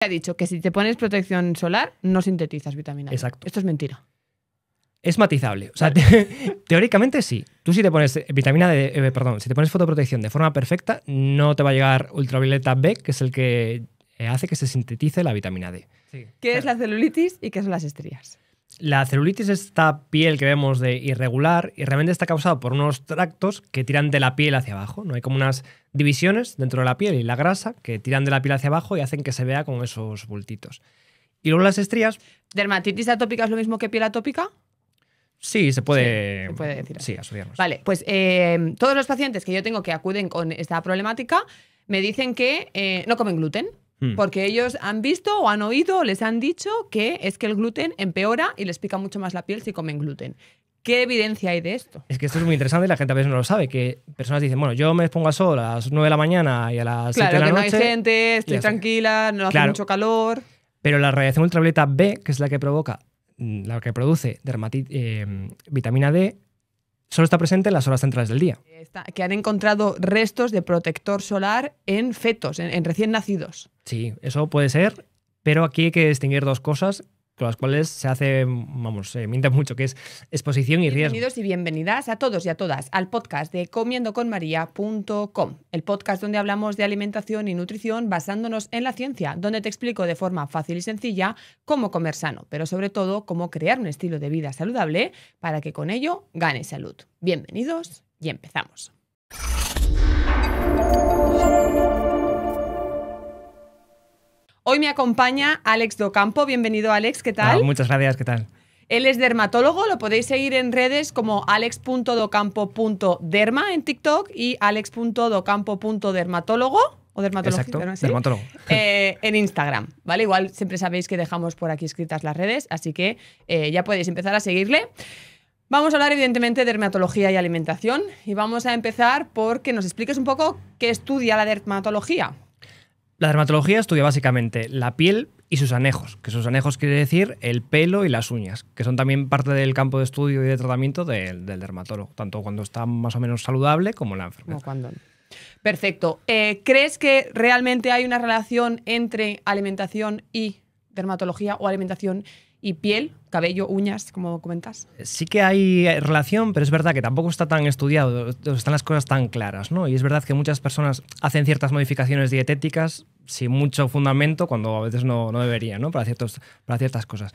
Ha dicho que si te pones protección solar, no sintetizas vitamina D. Exacto. Esto es mentira. Es matizable. O sea, teóricamente sí. Tú si te pones si te pones fotoprotección de forma perfecta, no te va a llegar ultravioleta B, que es el que hace que se sintetice la vitamina D. Sí. ¿Qué es la celulitis y qué son las estrías? La celulitis es esta piel que vemos de irregular y realmente está causada por unos tractos que tiran de la piel hacia abajo, ¿no? Hay como unas divisiones dentro de la piel y la grasa que tiran de la piel hacia abajo y hacen que se vea con esos bultitos. Y luego las estrías... ¿Dermatitis atópica es lo mismo que piel atópica? Sí, se puede, se puede decir así. Sí, asociarnos. Vale, pues todos los pacientes que yo tengo que acuden con esta problemática me dicen que no comen gluten. Porque ellos han visto o han oído o les han dicho que es que el gluten empeora y les pica mucho más la piel si comen gluten. ¿Qué evidencia hay de esto? Es que esto es muy interesante y la gente a veces no lo sabe, que personas dicen, bueno, yo me expongo al sol a las 9 de la mañana y a las 7 de la noche... Claro, que no hay gente, estoy tranquila, no hace mucho calor... Pero la radiación ultravioleta B, que es la que produce vitamina D, solo está presente en las horas centrales del día. Que han encontrado restos de protector solar en fetos, en recién nacidos. Sí, eso puede ser, pero aquí hay que distinguir dos cosas con las cuales se miente mucho, que es exposición y riesgo. Bienvenidos y bienvenidas a todos y a todas al podcast de comiendoconmaria.com, el podcast donde hablamos de alimentación y nutrición basándonos en la ciencia, donde te explico de forma fácil y sencilla cómo comer sano, pero sobre todo cómo crear un estilo de vida saludable para que con ello ganes salud. Bienvenidos y empezamos. Hoy me acompaña Àlex Docampo. Bienvenido, Àlex. ¿Qué tal? Muchas gracias. ¿Qué tal? Él es dermatólogo. Lo podéis seguir en redes como alex.docampo.derma en TikTok y alex.docampo.dermatólogo o dermatología. Exacto, ¿sí? dermatólogo. En Instagram, ¿vale? Igual siempre sabéis que dejamos por aquí escritas las redes, así que ya podéis empezar a seguirle. Vamos a hablar, evidentemente, de dermatología y alimentación y vamos a empezar por que nos expliques un poco qué estudia la dermatología. La dermatología estudia básicamente la piel y sus anejos, que sus anejos quiere decir el pelo y las uñas, que son también parte del campo de estudio y de tratamiento del dermatólogo, tanto cuando está más o menos saludable como en la enfermedad. Perfecto. ¿Crees que realmente hay una relación entre alimentación y dermatología o alimentación y piel, cabello, uñas, como comentas? Sí que hay relación, pero es verdad que tampoco está tan estudiado, están las cosas tan claras, ¿no? Y es verdad que muchas personas hacen ciertas modificaciones dietéticas sin mucho fundamento, cuando a veces no deberían, ¿no? Para ciertas cosas.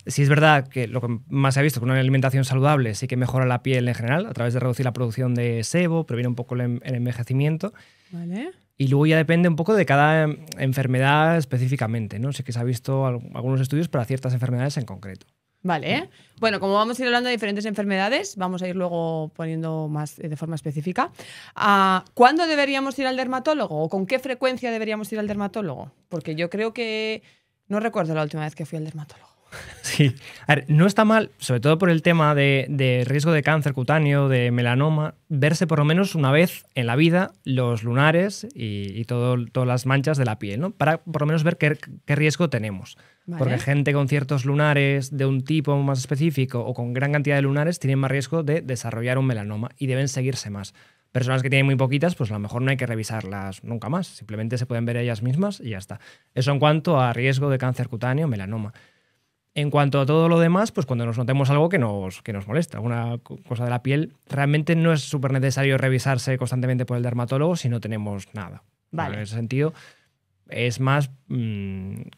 Sí es verdad que lo que más se ha visto con una alimentación saludable sí que mejora la piel en general, a través de reducir la producción de sebo, previene un poco el envejecimiento. Vale. Y luego ya depende un poco de cada enfermedad específicamente, ¿no? Sí que se ha visto algunos estudios para ciertas enfermedades en concreto. Vale. Bueno, como vamos a ir hablando de diferentes enfermedades, vamos a ir luego poniendo más de forma específica. ¿Cuándo deberíamos ir al dermatólogo o con qué frecuencia deberíamos ir al dermatólogo? Porque yo creo que no recuerdo la última vez que fui al dermatólogo. Sí, a ver, no está mal, sobre todo por el tema de riesgo de cáncer cutáneo, de melanoma, verse por lo menos una vez en la vida los lunares y todas las manchas de la piel, ¿no? Para por lo menos ver qué riesgo tenemos. Vale. Porque gente con ciertos lunares de un tipo más específico o con gran cantidad de lunares tienen más riesgo de desarrollar un melanoma y deben seguirse más. Personas que tienen muy poquitas, pues a lo mejor no hay que revisarlas nunca más, simplemente se pueden ver ellas mismas y ya está. Eso en cuanto a riesgo de cáncer cutáneo, melanoma. En cuanto a todo lo demás, pues cuando nos notemos algo que nos molesta, alguna cosa de la piel, realmente no es súper necesario revisarse constantemente por el dermatólogo si no tenemos nada. Vale. En ese sentido, es más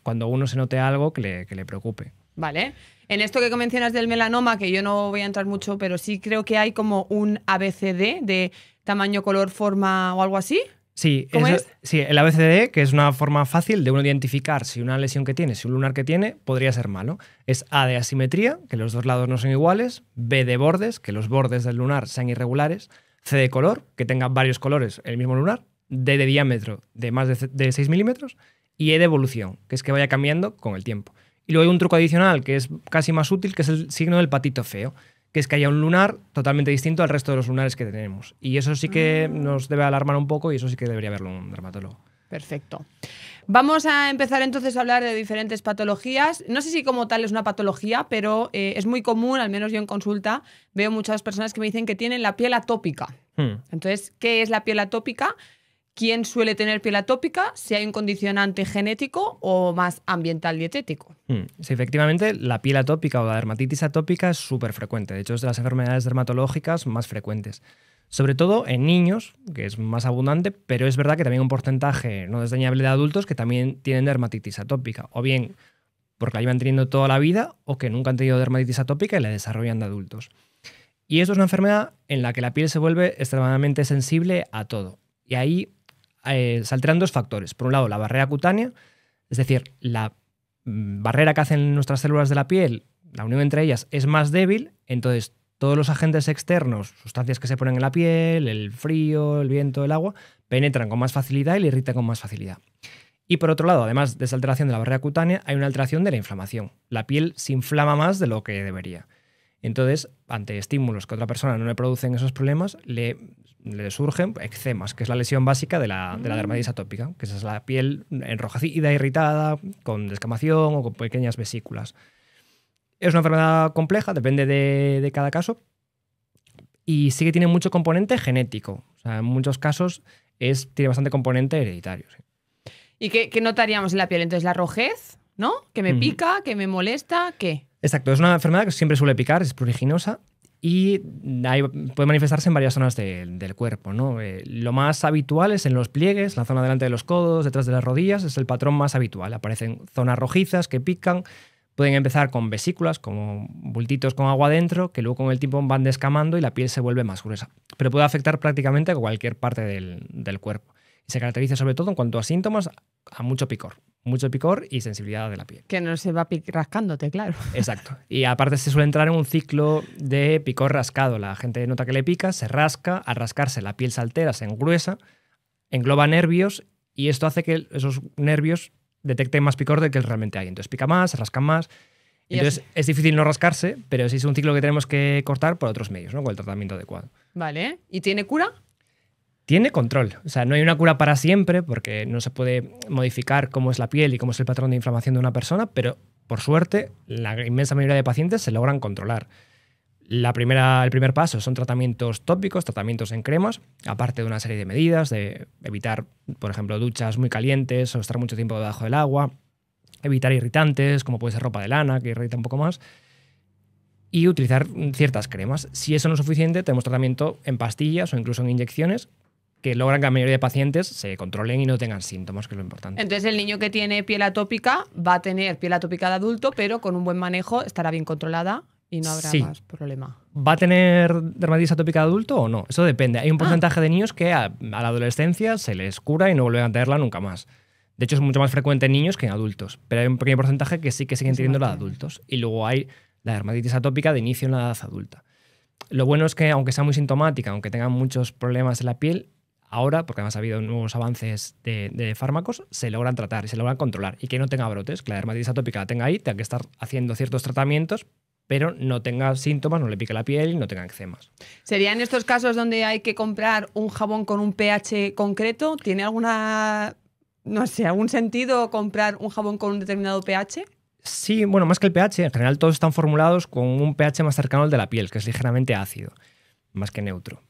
cuando uno se note algo que le preocupe. Vale. En esto que mencionas del melanoma, que yo no voy a entrar mucho, pero sí creo que hay como un ABCD de tamaño, color, forma o algo así. Sí, ¿Cómo es? Sí, el ABCD, que es una forma fácil de uno identificar si una lesión que tiene, si un lunar que tiene, podría ser malo. Es A de asimetría, que los dos lados no son iguales, B de bordes, que los bordes del lunar sean irregulares, C de color, que tenga varios colores el mismo lunar, D de diámetro de más de 6 milímetros y E de evolución, que es que vaya cambiando con el tiempo. Y luego hay un truco adicional que es casi más útil, que es el signo del patito feo, que es que haya un lunar totalmente distinto al resto de los lunares que tenemos. Y eso sí que nos debe alarmar un poco y eso sí que debería verlo un dermatólogo. Perfecto. Vamos a empezar entonces a hablar de diferentes patologías. No sé si como tal es una patología, pero es muy común, al menos yo en consulta, veo muchas personas que me dicen que tienen la piel atópica. Entonces, ¿qué es la piel atópica? ¿quién suele tener piel atópica? Si hay un condicionante genético o más ambiental dietético. Sí, efectivamente, la piel atópica o la dermatitis atópica es súper frecuente. De hecho, es de las enfermedades dermatológicas más frecuentes. Sobre todo en niños, que es más abundante, pero es verdad que también un porcentaje no desdeñable de adultos que también tienen dermatitis atópica. O bien porque la llevan teniendo toda la vida o que nunca han tenido dermatitis atópica y la desarrollan de adultos. Y esto es una enfermedad en la que la piel se vuelve extremadamente sensible a todo. Y ahí se alteran dos factores. Por un lado, la barrera cutánea, es decir, la barrera que hacen nuestras células de la piel, la unión entre ellas es más débil, entonces todos los agentes externos, sustancias que se ponen en la piel, el frío, el viento, el agua, penetran con más facilidad y le irritan con más facilidad. Y por otro lado, además de esa alteración de la barrera cutánea, hay una alteración de la inflamación. La piel se inflama más de lo que debería. Entonces, ante estímulos que a otra persona no le producen esos problemas, le surgen eczemas, que es la lesión básica de la dermatitis atópica, que es la piel enrojecida, irritada, con descamación o con pequeñas vesículas. Es una enfermedad compleja, depende de cada caso, y sí que tiene mucho componente genético. O sea, en muchos casos tiene bastante componente hereditario. Sí. ¿Y qué notaríamos en la piel? Entonces, la rojez, ¿no? Que me pica, que me molesta, ¿qué? Exacto, es una enfermedad que siempre suele picar, es pruriginosa y puede manifestarse en varias zonas del cuerpo, ¿no? Lo más habitual es en los pliegues, la zona delante de los codos, detrás de las rodillas, es el patrón más habitual. Aparecen zonas rojizas que pican, pueden empezar con vesículas, como bultitos con agua dentro, que luego con el tiempo van descamando y la piel se vuelve más gruesa. Pero puede afectar prácticamente a cualquier parte del cuerpo. Y se caracteriza sobre todo en cuanto a síntomas, a mucho picor y sensibilidad de la piel. Que no se va rascándote, claro. Exacto. Y aparte se suele entrar en un ciclo de picor rascado. La gente nota que le pica, se rasca, al rascarse la piel se altera, se engruesa, engloba nervios y esto hace que esos nervios detecten más picor del que realmente hay. Entonces pica más, se rascan más. Entonces es difícil no rascarse, pero sí es un ciclo que tenemos que cortar por otros medios, ¿no? Con el tratamiento adecuado. Vale. ¿Y tiene cura? Tiene control. O sea, no hay una cura para siempre porque no se puede modificar cómo es la piel y cómo es el patrón de inflamación de una persona, pero por suerte la inmensa mayoría de pacientes se logran controlar. El primer paso son tratamientos tópicos, tratamientos en cremas, aparte de una serie de medidas, de evitar, por ejemplo, duchas muy calientes o estar mucho tiempo debajo del agua, evitar irritantes, como puede ser ropa de lana, que irrita un poco más, y utilizar ciertas cremas. Si eso no es suficiente, tenemos tratamiento en pastillas o incluso en inyecciones, que logran que la mayoría de pacientes se controlen y no tengan síntomas, que es lo importante. Entonces el niño que tiene piel atópica va a tener piel atópica de adulto, pero con un buen manejo estará bien controlada y no habrá más problema. ¿Va a tener dermatitis atópica de adulto o no? Eso depende. Hay un porcentaje de niños que a la adolescencia se les cura y no vuelven a tenerla nunca más. De hecho, es mucho más frecuente en niños que en adultos, pero hay un pequeño porcentaje que sí que siguen teniendo la de adultos. Y luego hay la dermatitis atópica de inicio en la edad adulta. Lo bueno es que, aunque sea muy sintomática, aunque tenga muchos problemas en la piel, ahora, porque además ha habido nuevos avances de fármacos, se logran tratar y se logran controlar. Y que no tenga brotes, que la dermatitis atópica la tenga ahí, tenga que estar haciendo ciertos tratamientos, pero no tenga síntomas, no le pique la piel y no tenga eczemas. ¿Serían estos casos donde hay que comprar un jabón con un pH concreto? ¿Tiene algún sentido comprar un jabón con un determinado pH? Sí, bueno, más que el pH, en general todos están formulados con un pH más cercano al de la piel, que es ligeramente ácido, más que neutro.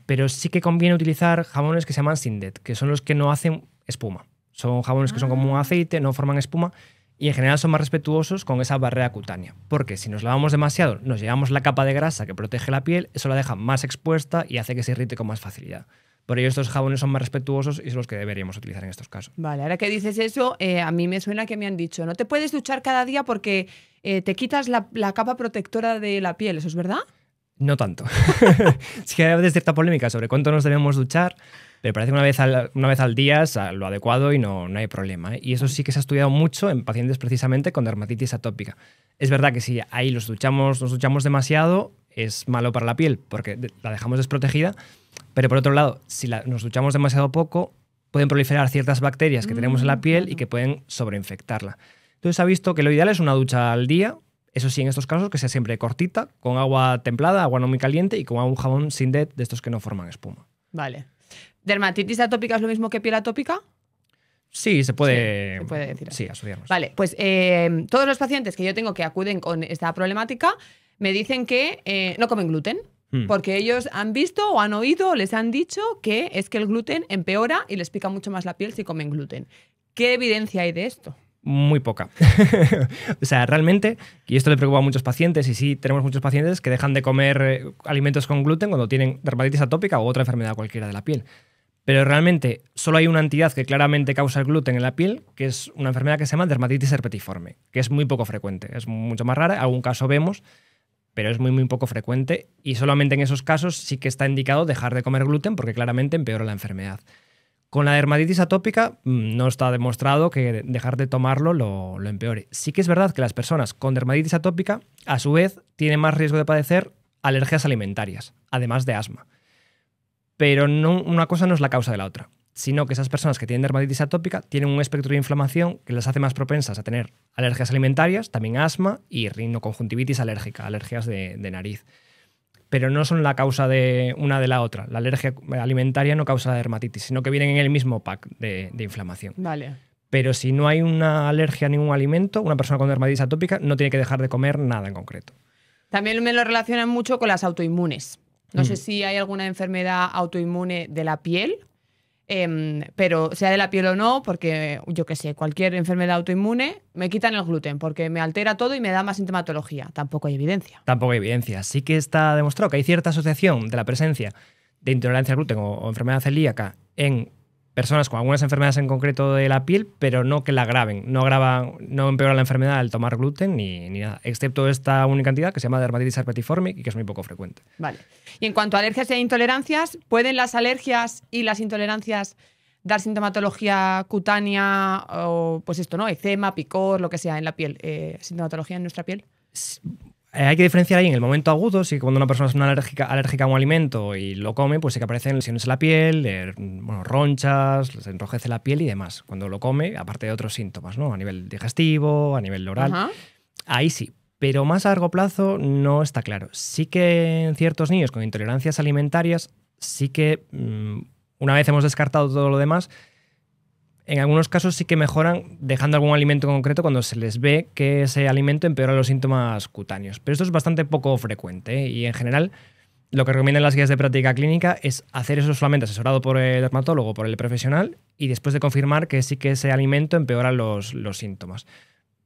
Pero sí que conviene utilizar jabones que se llaman Sindet, que son los que no hacen espuma. Son jabones que son como un aceite, no forman espuma y en general son más respetuosos con esa barrera cutánea. Porque si nos lavamos demasiado, nos llevamos la capa de grasa que protege la piel, eso la deja más expuesta y hace que se irrite con más facilidad. Por ello estos jabones son más respetuosos y son los que deberíamos utilizar en estos casos. Vale, ahora que dices eso, a mí me suena que me han dicho, no te puedes duchar cada día porque te quitas la capa protectora de la piel, ¿eso es verdad? No tanto. Sí que hay a veces cierta polémica sobre cuánto nos debemos duchar, pero parece que una vez al día es lo adecuado y no hay problema, ¿eh? Y eso sí que se ha estudiado mucho en pacientes precisamente con dermatitis atópica. Es verdad que si ahí nos duchamos demasiado, es malo para la piel porque la dejamos desprotegida, pero por otro lado, si nos duchamos demasiado poco, pueden proliferar ciertas bacterias que tenemos en la piel y que pueden sobreinfectarla. Entonces se ha visto que lo ideal es una ducha al día. Eso sí, en estos casos, que sea siempre cortita, con agua templada, agua no muy caliente y con un jabón Sindet de estos que no forman espuma. Vale. ¿Dermatitis atópica es lo mismo que piel atópica? Sí, se puede decir así. Sí, asociarnos. Vale, pues todos los pacientes que yo tengo que acuden con esta problemática me dicen que no comen gluten. Porque ellos han visto o han oído o les han dicho que es que el gluten empeora y les pica mucho más la piel si comen gluten. ¿Qué evidencia hay de esto? Muy poca. O sea, realmente, y esto le preocupa a muchos pacientes, y sí tenemos muchos pacientes que dejan de comer alimentos con gluten cuando tienen dermatitis atópica u otra enfermedad cualquiera de la piel. Pero realmente solo hay una entidad que claramente causa el gluten en la piel, que es una enfermedad que se llama dermatitis herpetiforme, que es muy poco frecuente, es mucho más rara, algún caso vemos, pero es muy, muy poco frecuente y solamente en esos casos sí que está indicado dejar de comer gluten porque claramente empeora la enfermedad. Con la dermatitis atópica no está demostrado que dejar de tomarlo lo empeore. Sí que es verdad que las personas con dermatitis atópica, a su vez, tienen más riesgo de padecer alergias alimentarias, además de asma. Pero no, una cosa no es la causa de la otra, sino que esas personas que tienen dermatitis atópica tienen un espectro de inflamación que las hace más propensas a tener alergias alimentarias, también asma y rinoconjuntivitis alérgica, alergias de nariz. Pero no son la causa de una de la otra. La alergia alimentaria no causa la dermatitis, sino que vienen en el mismo pack de inflamación. Vale. Pero si no hay una alergia a ningún alimento, una persona con dermatitis atópica no tiene que dejar de comer nada en concreto. También me lo relacionan mucho con las autoinmunes. No sé si hay alguna enfermedad autoinmune de la piel, pero sea de la piel o no, porque yo qué sé, cualquier enfermedad autoinmune me quitan el gluten porque me altera todo y me da más sintomatología. Tampoco hay evidencia. Tampoco hay evidencia. Sí que está demostrado que hay cierta asociación de la presencia de intolerancia al gluten o enfermedad celíaca en personas con algunas enfermedades en concreto de la piel, pero no que la agraven. No empeora la enfermedad al tomar gluten ni nada, excepto esta única entidad que se llama dermatitis herpetiforme y que es muy poco frecuente. Vale. Y en cuanto a alergias e intolerancias, ¿pueden las alergias y las intolerancias dar sintomatología cutánea o, pues esto, ¿no? Eczema, picor, lo que sea en la piel? ¿Sintomatología en nuestra piel? Hay que diferenciar ahí en el momento agudo, sí que cuando una persona es alérgica a un alimento y lo come, pues sí que aparecen lesiones en la piel, ronchas, se enrojece la piel y demás. Cuando lo come, aparte de otros síntomas, ¿no? A nivel digestivo, a nivel oral. Ajá. Ahí sí. Pero más a largo plazo no está claro. Sí que en ciertos niños con intolerancias alimentarias, sí que una vez hemos descartado todo lo demás, en algunos casos sí que mejoran dejando algún alimento concreto cuando se les ve que ese alimento empeora los síntomas cutáneos. Pero esto es bastante poco frecuente, ¿eh? Y en general lo que recomiendan las guías de práctica clínica es hacer eso solamente asesorado por el dermatólogo, por el profesional, y después de confirmar que sí que ese alimento empeora los síntomas.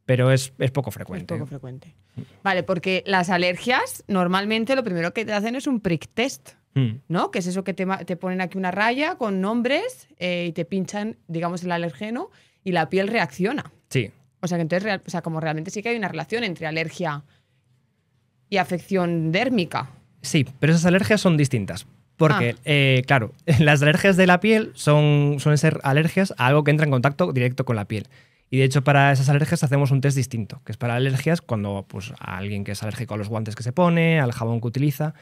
Pero es poco frecuente. Es poco frecuente. Vale, porque las alergias normalmente lo primero que te hacen es un prick test. ¿No? Que es eso que te ponen aquí una raya con nombres y te pinchan, digamos, el alergeno y la piel reacciona. Sí. O sea, que entonces, como realmente sí que hay una relación entre alergia y afección dérmica. Sí, pero esas alergias son distintas. Porque, claro, las alergias de la piel suelen ser alergias a algo que entra en contacto directo con la piel. Y de hecho, para esas alergias hacemos un test distinto, que es para alergias cuando pues, a alguien que es alérgico a los guantes que se pone, al jabón que utiliza.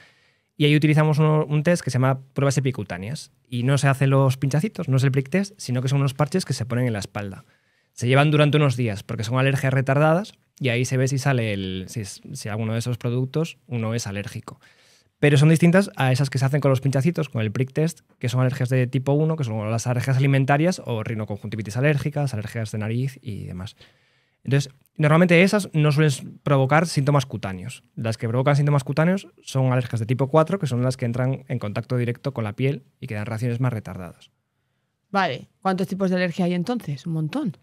Y ahí utilizamos un test que se llama pruebas epicutáneas. Y no se hacen los pinchacitos, no es el prick test, sino que son unos parches que se ponen en la espalda. Se llevan durante unos días porque son alergias retardadas y ahí se ve si sale si alguno de esos productos uno es alérgico. Pero son distintas a esas que se hacen con los pinchacitos, con el prick test, que son alergias de tipo 1, que son las alergias alimentarias o rinoconjuntivitis alérgicas, alergias de nariz y demás. Entonces, normalmente esas no suelen provocar síntomas cutáneos. Las que provocan síntomas cutáneos son alergias de tipo 4, que son las que entran en contacto directo con la piel y que dan reacciones más retardadas. Vale. ¿Cuántos tipos de alergia hay entonces? Un montón.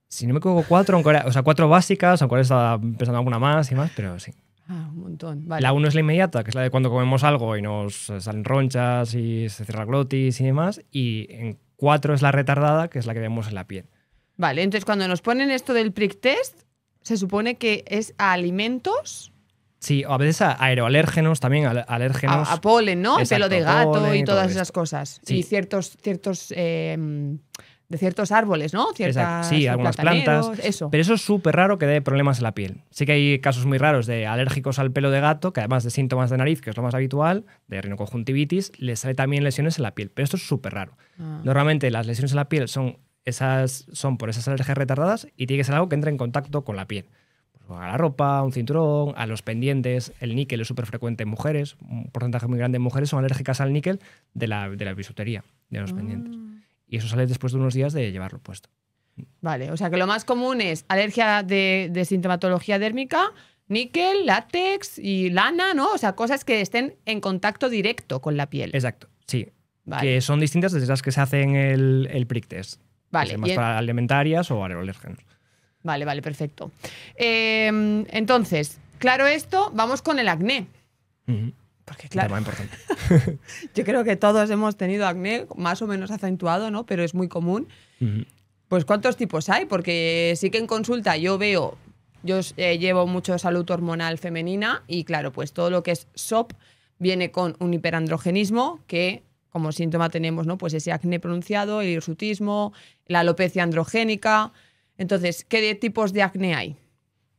Si no me equivoco, 4, o sea, 4 básicas, aunque ahora estaba pensando alguna más y más, pero sí. Un montón. Vale. La 1 es la inmediata, que es la de cuando comemos algo y nos salen ronchas y se cierra el glotis y demás. Y en 4 es la retardada, que es la que vemos en la piel. Vale, entonces cuando nos ponen esto del prick test, se supone que es a alimentos. Sí, o a veces a aeroalérgenos también, alérgenos. A polen, ¿no? Exacto, Pelo de gato polen y todas todo esas esto. cosas. Sí. Y ciertos de ciertos árboles, ¿no? Sí, algunas plantas. Eso. Pero eso es súper raro que dé problemas en la piel. Sí que hay casos muy raros de alérgicos al pelo de gato, que además de síntomas de nariz, que es lo más habitual, de rinoconjuntivitis, les sale también lesiones en la piel. Pero esto es súper raro. Normalmente las lesiones en la piel son por esas alergias retardadas y tiene que ser algo que entre en contacto con la piel. Pues a la ropa, un cinturón, a los pendientes. El níquel es súper frecuente en mujeres. Un porcentaje muy grande de mujeres son alérgicas al níquel de la bisutería, de los pendientes. Y eso sale después de unos días de llevarlo puesto. Vale, o sea que lo más común es alergia de sintomatología dérmica, níquel, látex y lana, ¿no? O sea, cosas que estén en contacto directo con la piel. Exacto, sí. Vale. Que son distintas desde las que se hacen el prick test. Vale. Que más para alimentarias o alérgenos. Vale, perfecto. Entonces, claro esto, vamos con el acné. Porque claro, Tema importante. yo creo que todos hemos tenido acné más o menos acentuado, ¿no? Pero es muy común. Pues ¿cuántos tipos hay? Porque sí que en consulta yo veo, llevo mucho salud hormonal femenina y claro, pues todo lo que es SOP viene con un hiperandrogenismo que como síntoma tenemos, ¿no? Pues ese acné pronunciado, el hirsutismo, la alopecia androgénica. Entonces, ¿qué tipos de acné hay?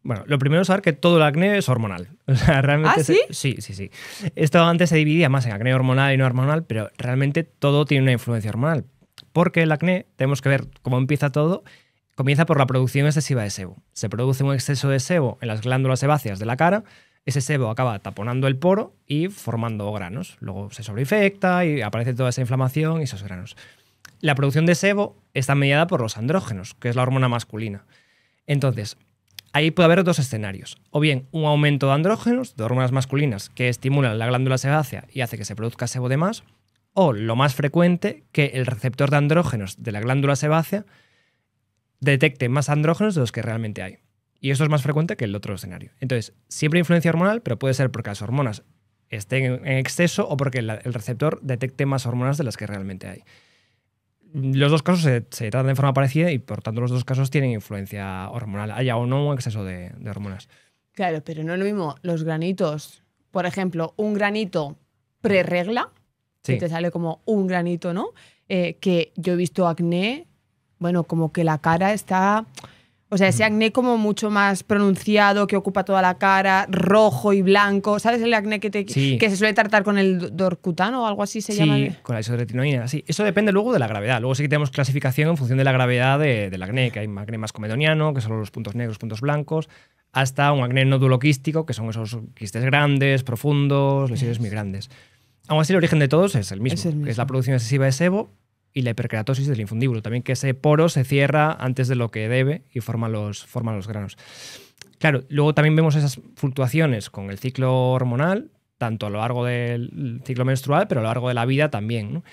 Bueno, lo primero es saber que todo el acné es hormonal. O sea, realmente ¿Ah, sí? Sí. Esto antes se dividía más en acné hormonal y no hormonal, pero realmente todo tiene una influencia hormonal. Porque el acné, tenemos que ver cómo empieza todo. Comienza por la producción excesiva de sebo. Se produce un exceso de sebo en las glándulas sebáceas de la cara. Ese sebo acaba taponando el poro y formando granos. Luego se sobreinfecta y aparece toda esa inflamación y esos granos. La producción de sebo está mediada por los andrógenos, que es la hormona masculina. Entonces, ahí puede haber dos escenarios. O bien un aumento de andrógenos, de hormonas masculinas, que estimulan la glándula sebácea y hace que se produzca sebo de más. O, lo más frecuente, que el receptor de andrógenos de la glándula sebácea detecte más andrógenos de los que realmente hay. Y esto es más frecuente que el otro escenario. Entonces, siempre hay influencia hormonal, pero puede ser porque las hormonas estén en exceso o porque el receptor detecte más hormonas de las que realmente hay. Los dos casos se tratan de forma parecida y, por tanto, los dos casos tienen influencia hormonal, haya o no un exceso de hormonas. Claro, pero no es lo mismo los granitos. Por ejemplo, un granito preregla, Sí. que te sale como un granito, ¿no? Que yo he visto acné, bueno, como que la cara está... O sea, ese acné como mucho más pronunciado, que ocupa toda la cara, rojo y blanco. ¿Sabes el acné que se suele tratar con el dorcutano o algo así se llama? Sí, con la isotretinoína, sí. Eso depende luego de la gravedad. Luego sí que tenemos clasificación en función de la gravedad del acné, que hay acné más comedoniano, que son los puntos negros, puntos blancos, hasta un acné noduloquístico, que son esos quistes grandes, profundos, lesiones muy grandes. Aún así, el origen de todos es el mismo, que es la producción excesiva de sebo y la hiperkeratosis del infundíbulo. También que ese poro se cierra antes de lo que debe y forma los granos. Claro, luego también vemos esas fluctuaciones con el ciclo hormonal, tanto a lo largo del ciclo menstrual, pero a lo largo de la vida también, ¿no?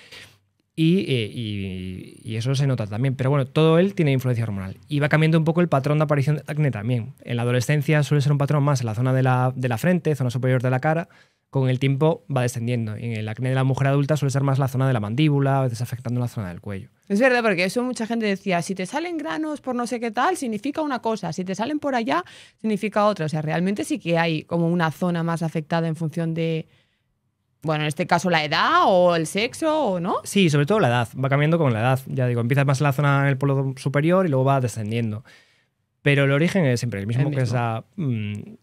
Y eso se nota también. Pero bueno, todo él tiene influencia hormonal. Y va cambiando un poco el patrón de aparición de acné también. En la adolescencia suele ser un patrón más en la zona de la frente, zona superior de la cara. Con el tiempo va descendiendo. En el acné de la mujer adulta suele ser más la zona de la mandíbula, a veces afectando la zona del cuello. Es verdad, porque eso mucha gente decía, si te salen granos por no sé qué tal, significa una cosa, si te salen por allá, significa otra. O sea, realmente sí que hay como una zona más afectada en función de, bueno, en este caso la edad o el sexo, ¿o no? Sí, sobre todo la edad. Va cambiando con la edad. Ya digo, empieza más en la zona en el polo superior y luego va descendiendo. Pero el origen es siempre el mismo. Que es la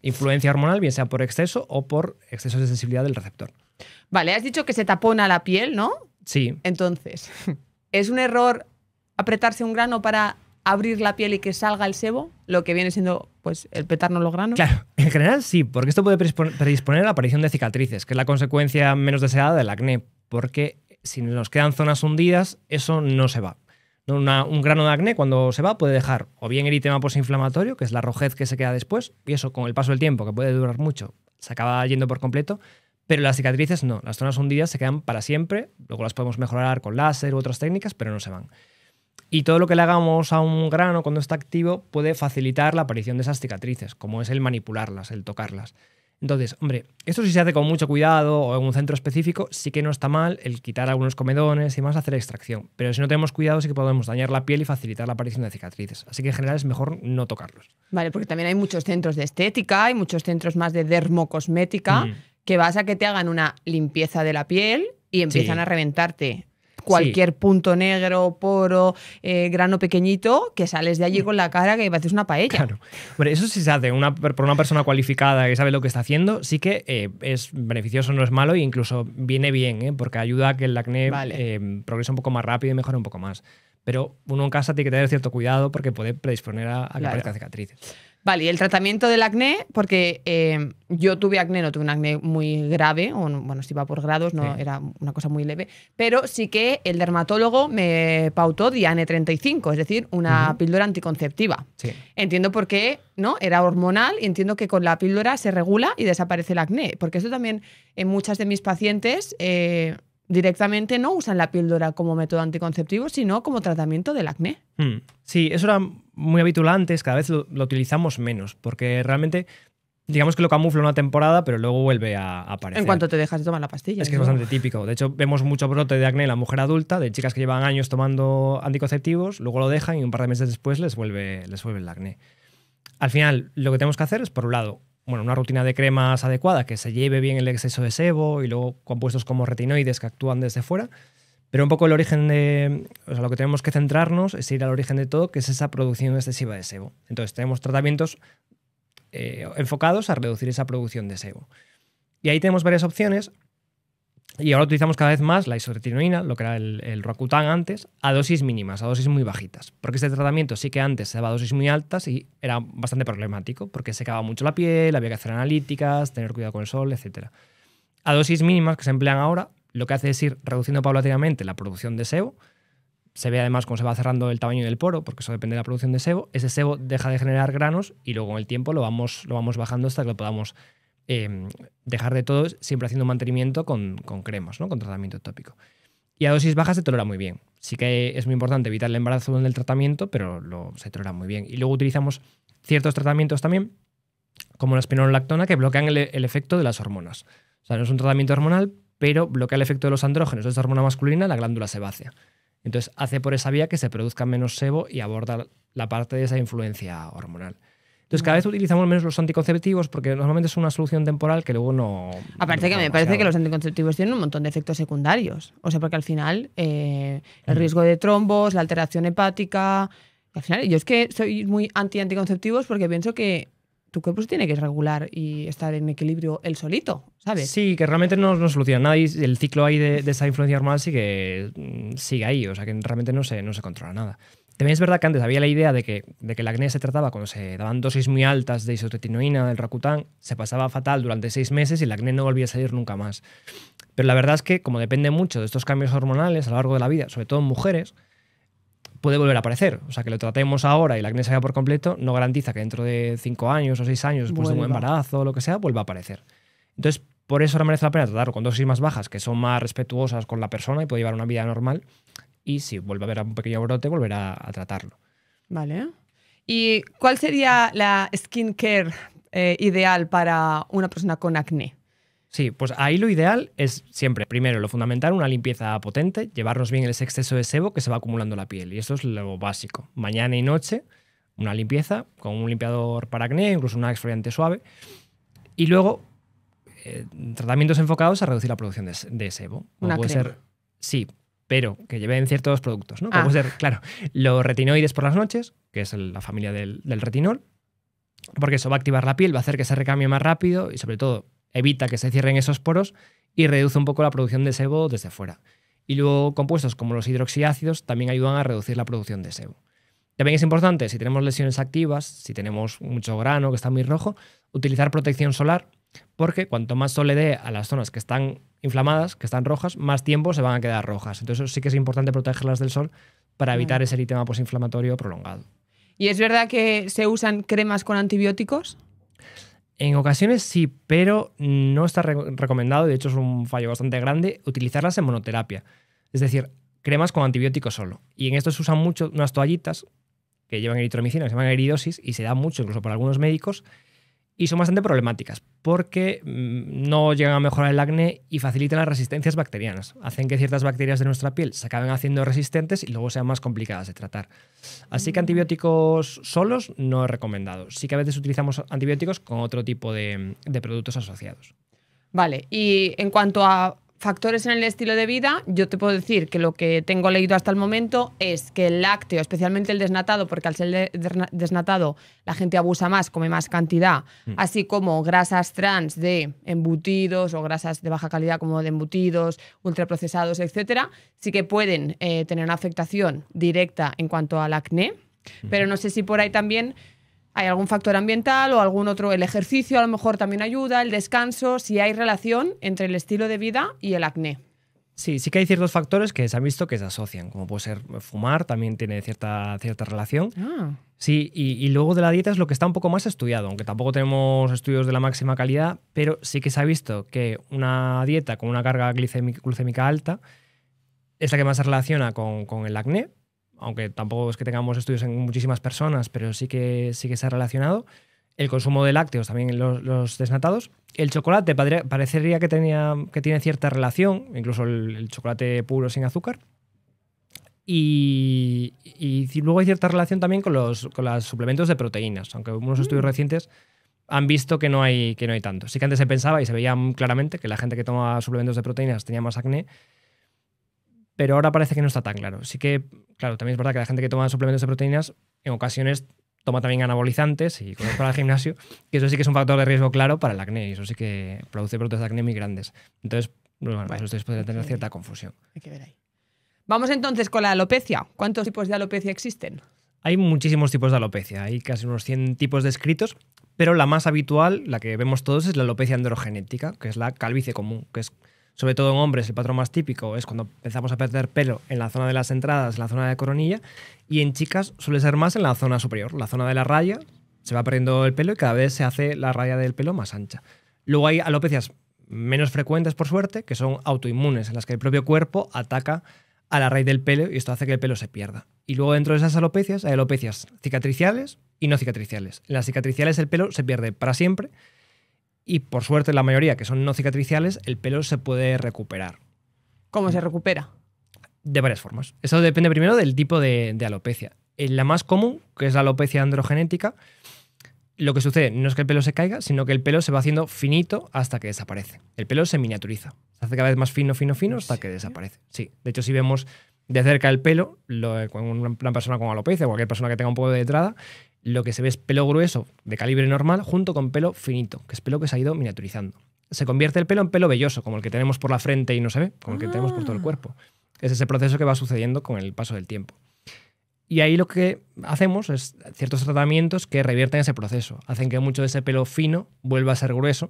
influencia hormonal, bien sea por exceso o por exceso de sensibilidad del receptor. Vale, has dicho que se tapona la piel, ¿no? Sí. Entonces, ¿es un error apretarse un grano para abrir la piel y que salga el sebo? Lo que viene siendo, pues, el petarnos los granos. Claro, en general sí, porque esto puede predisponer a la aparición de cicatrices, que es la consecuencia menos deseada del acné, porque si nos quedan zonas hundidas, eso no se va. Un grano de acné, cuando se va, puede dejar o bien eritema posinflamatorio, que es la rojez que se queda después, y eso con el paso del tiempo, que puede durar mucho, se acaba yendo por completo, pero las cicatrices no. Las zonas hundidas se quedan para siempre, luego las podemos mejorar con láser u otras técnicas, pero no se van. Y todo lo que le hagamos a un grano cuando está activo puede facilitar la aparición de esas cicatrices, como es el manipularlas, el tocarlas. Entonces, hombre, esto sí se hace con mucho cuidado o en un centro específico, sí que no está mal el quitar algunos comedones y más hacer extracción. Pero si no tenemos cuidado sí que podemos dañar la piel y facilitar la aparición de cicatrices. Así que en general es mejor no tocarlos. Vale, porque también hay muchos centros de estética, hay muchos centros más de dermocosmética que vas a que te hagan una limpieza de la piel y empiezan a reventarte cualquier punto negro, poro, grano pequeñito, que sales de allí con la cara que pareces una paella. Claro. Bueno, eso sí se hace por una persona cualificada que sabe lo que está haciendo, sí que es beneficioso, no es malo e incluso viene bien, porque ayuda a que el acné progrese un poco más rápido y mejore un poco más. Pero uno en casa tiene que tener cierto cuidado porque puede predisponer a que aparezcan cicatrices. Vale, y el tratamiento del acné, porque yo tuve acné, no tuve un acné muy grave, o bueno, si iba por grados, no Sí. era una cosa muy leve, pero sí que el dermatólogo me pautó Diane 35, es decir, una píldora anticonceptiva. Sí. Entiendo por qué, ¿no? Era hormonal y entiendo que con la píldora se regula y desaparece el acné, porque eso también en muchas de mis pacientes directamente no usan la píldora como método anticonceptivo, sino como tratamiento del acné. Sí, eso era muy habitual antes, cada vez lo utilizamos menos, porque realmente, digamos que lo camufla una temporada, pero luego vuelve a aparecer. En cuanto te dejas de tomar la pastilla. Es que es bastante típico. De hecho, vemos mucho brote de acné en la mujer adulta, de chicas que llevan años tomando anticonceptivos, luego lo dejan y un par de meses después les vuelve el acné. Al final, lo que tenemos que hacer es, por un lado, una rutina de cremas adecuada, que se lleve bien el exceso de sebo y luego compuestos como retinoides que actúan desde fuera. Pero un poco el origen lo que tenemos que centrarnos es ir al origen de todo, que es esa producción excesiva de sebo. Entonces, tenemos tratamientos enfocados a reducir esa producción de sebo. Y ahí tenemos varias opciones. Y ahora utilizamos cada vez más la isotretinoína, lo que era el Roacutan antes, a dosis mínimas, a dosis muy bajitas. Porque este tratamiento sí que antes se daba a dosis muy altas y era bastante problemático, porque secaba mucho la piel, había que hacer analíticas, tener cuidado con el sol, etc. A dosis mínimas que se emplean ahora, lo que hace es ir reduciendo paulatinamente la producción de sebo. Se ve además cómo se va cerrando el tamaño del poro, porque eso depende de la producción de sebo. Ese sebo deja de generar granos y luego con el tiempo lo vamos bajando hasta que lo podamos dejar de todo, siempre haciendo mantenimiento con cremas, ¿no? Con tratamiento tópico. Y a dosis bajas se tolera muy bien. Sí que es muy importante evitar el embarazo en el tratamiento, pero se tolera muy bien. Y luego utilizamos ciertos tratamientos también, como la espironolactona, que bloquean el efecto de las hormonas. O sea, no es un tratamiento hormonal, pero bloquea el efecto de los andrógenos, de esta hormona masculina, la glándula sebácea. Entonces hace por esa vía que se produzca menos sebo y aborda la parte de esa influencia hormonal. Entonces cada vez utilizamos menos los anticonceptivos porque normalmente es una solución temporal que luego no... Aparte que me parece que los anticonceptivos tienen un montón de efectos secundarios. O sea, porque al final el riesgo de trombos, la alteración hepática... Al final, yo es que soy muy anticonceptivos porque pienso que tu cuerpo se tiene que regular y estar en equilibrio él solito, ¿sabes? Sí, que realmente no soluciona nada y el ciclo ahí de esa influencia hormonal sigue ahí, o sea que realmente no se controla nada. También es verdad que antes había la idea de que el acné se trataba cuando se daban dosis muy altas de isotretinoína, del Roacutan, se pasaba fatal durante 6 meses y el acné no volvía a salir nunca más. Pero la verdad es que, como depende mucho de estos cambios hormonales a lo largo de la vida, sobre todo en mujeres, puede volver a aparecer. O sea, que lo tratemos ahora y el acné se vaya por completo no garantiza que dentro de 5 años o 6 años, después de un embarazo o lo que sea, vuelva a aparecer. Entonces, por eso ahora merece la pena tratarlo con dosis más bajas, que son más respetuosas con la persona y puede llevar una vida normal. Y si vuelve a haber un pequeño brote, volverá a tratarlo. Vale. ¿Y cuál sería la skincare ideal para una persona con acné? Sí, pues ahí lo ideal es siempre, primero, lo fundamental, una limpieza potente, llevarnos bien ese exceso de sebo que se va acumulando en la piel. Y eso es lo básico. Mañana y noche, una limpieza con un limpiador para acné, incluso una exfoliante suave. Y luego, tratamientos enfocados a reducir la producción de sebo. Una puede crema. ser, sí, pero que lleven ciertos productos, ¿no? Como puede ser, claro, los retinoides por las noches, que es la familia del retinol, porque eso va a activar la piel, va a hacer que se recambie más rápido y sobre todo evita que se cierren esos poros y reduce un poco la producción de sebo desde fuera. Y luego compuestos como los hidroxiácidos también ayudan a reducir la producción de sebo. También es importante, si tenemos lesiones activas, si tenemos mucho grano que está muy rojo, utilizar protección solar, porque cuanto más sol le dé a las zonas que están inflamadas, que están rojas, más tiempo se van a quedar rojas. Entonces sí que es importante protegerlas del sol para evitar ese eritema posinflamatorio prolongado. ¿Y es verdad que se usan cremas con antibióticos? En ocasiones sí, pero no está recomendado, de hecho es un fallo bastante grande, utilizarlas en monoterapia. Es decir, cremas con antibióticos solo. Y en esto se usan mucho unas toallitas que llevan eritromicina, que se llaman eridosis, y se da mucho incluso por algunos médicos, y son bastante problemáticas porque no llegan a mejorar el acné y facilitan las resistencias bacterianas. Hacen que ciertas bacterias de nuestra piel se acaben haciendo resistentes y luego sean más complicadas de tratar. Así que antibióticos solos no es recomendado. Sí que a veces utilizamos antibióticos con otro tipo de productos asociados. Vale, y en cuanto a factores en el estilo de vida, yo te puedo decir que lo que tengo leído hasta el momento es que el lácteo, especialmente el desnatado, porque al ser desnatado la gente abusa más, come más cantidad, así como grasas trans de embutidos o grasas de baja calidad como de embutidos, ultraprocesados, etcétera, sí que pueden tener una afectación directa en cuanto al acné, pero no sé si por ahí también ¿Hay algún factor ambiental o algún otro? El ejercicio a lo mejor también ayuda, el descanso, si hay relación entre el estilo de vida y el acné. Sí, sí que hay ciertos factores que se han visto que se asocian, como puede ser fumar, también tiene cierta relación. Ah. Sí, y luego de la dieta es lo que está un poco más estudiado, aunque tampoco tenemos estudios de la máxima calidad, pero sí que se ha visto que una dieta con una carga glucémica alta es la que más se relaciona con el acné, aunque tampoco es que tengamos estudios en muchísimas personas, pero sí que se ha relacionado. El consumo de lácteos, también los desnatados. El chocolate parecería que tiene cierta relación, incluso el chocolate puro sin azúcar. Y luego hay cierta relación también con los suplementos de proteínas, aunque unos estudios recientes han visto que no hay tanto. Sí que antes se pensaba y se veía claramente que la gente que toma suplementos de proteínas tenía más acné, pero ahora parece que no está tan claro. Sí que, claro, también es verdad que la gente que toma suplementos de proteínas en ocasiones toma también anabolizantes y cuando va al gimnasio, que eso sí que es un factor de riesgo claro para el acné y eso sí que produce brotes de acné muy grandes. Entonces, bueno, los estudios podrían tener cierta confusión. Hay que ver ahí. Vamos entonces con la alopecia. ¿Cuántos tipos de alopecia existen? Hay muchísimos tipos de alopecia, hay casi unos 100 tipos descritos, pero la más habitual, la que vemos todos, es la alopecia androgenética, que es la calvicie común, que es sobre todo en hombres el patrón más típico es cuando empezamos a perder pelo en la zona de las entradas, en la zona de coronilla, y en chicas suele ser más en la zona superior, la zona de la raya, se va perdiendo el pelo y cada vez se hace la raya del pelo más ancha. Luego hay alopecias menos frecuentes, por suerte, que son autoinmunes, en las que el propio cuerpo ataca a la raíz del pelo y esto hace que el pelo se pierda. Y luego dentro de esas alopecias hay alopecias cicatriciales y no cicatriciales. En las cicatriciales el pelo se pierde para siempre y por suerte la mayoría que son no cicatriciales el pelo se puede recuperar. ¿Cómo se recupera? De varias formas. Eso depende primero del tipo de alopecia. En la más común, que es la alopecia androgenética, lo que sucede no es que el pelo se caiga, sino que el pelo se va haciendo finito hasta que desaparece. El pelo se miniaturiza. Se hace cada vez más fino hasta que desaparece. Sí, de hecho si vemos de cerca el pelo, con una persona con alopecia o cualquier persona que tenga un poco de entrada, lo que se ve es pelo grueso de calibre normal junto con pelo finito, que es pelo que se ha ido miniaturizando. Se convierte el pelo en pelo velloso, como el que tenemos por la frente y no se ve, como el que tenemos por todo el cuerpo. Es ese proceso que va sucediendo con el paso del tiempo. Y ahí lo que hacemos es ciertos tratamientos que revierten ese proceso, hacen que mucho de ese pelo fino vuelva a ser grueso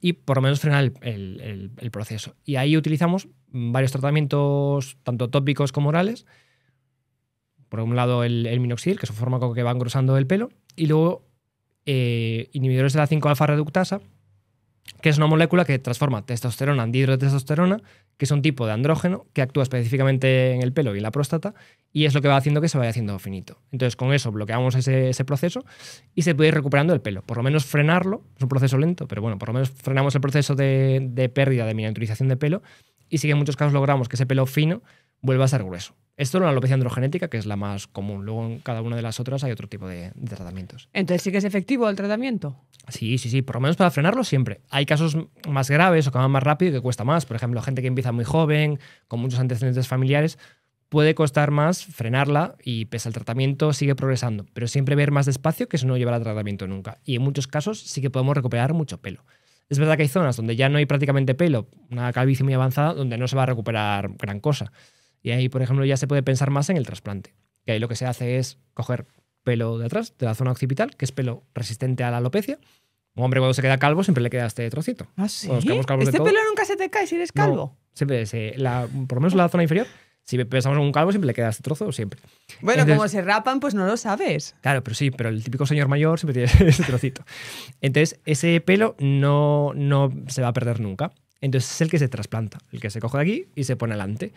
y por lo menos frenar el proceso. Y ahí utilizamos varios tratamientos, tanto tópicos como orales. Por un lado el minoxidil, que es un fármaco que va engrosando el pelo, y luego inhibidores de la 5-alfa reductasa, que es una molécula que transforma testosterona en dihidrotestosterona, que es un tipo de andrógeno que actúa específicamente en el pelo y en la próstata, y es lo que va haciendo que se vaya haciendo finito. Entonces, con eso bloqueamos ese proceso y se puede ir recuperando el pelo. Por lo menos frenarlo, es un proceso lento, pero bueno, por lo menos frenamos el proceso de pérdida, de miniaturización de pelo, y sí que en muchos casos logramos que ese pelo fino vuelva a ser grueso. Esto es la alopecia androgenética, que es la más común. Luego en cada una de las otras hay otro tipo de tratamientos. Entonces, ¿sí que es efectivo el tratamiento? Sí, por lo menos para frenarlo siempre. Hay casos más graves o que van más rápido y que cuesta más. Por ejemplo, gente que empieza muy joven, con muchos antecedentes familiares, puede costar más frenarla y pese al tratamiento sigue progresando. Pero siempre ver más despacio que eso no llevará al tratamiento nunca. Y en muchos casos sí que podemos recuperar mucho pelo. Es verdad que hay zonas donde ya no hay prácticamente pelo, una calvicie muy avanzada, donde no se va a recuperar gran cosa. Y ahí, por ejemplo, ya se puede pensar más en el trasplante. Que ahí lo que se hace es coger pelo de atrás, de la zona occipital, que es pelo resistente a la alopecia. Un hombre cuando se queda calvo siempre le queda este trocito. ¿Ah, sí? ¿Este pelo nunca se te cae si eres calvo? No, siempre por lo menos en la zona inferior, si pensamos en un calvo siempre le queda este trozo, siempre. Bueno, entonces, como se rapan, pues no lo sabes. Claro, pero el típico señor mayor siempre tiene ese trocito. Entonces, ese pelo no se va a perder nunca. Entonces es el que se trasplanta, el que se coge de aquí y se pone adelante.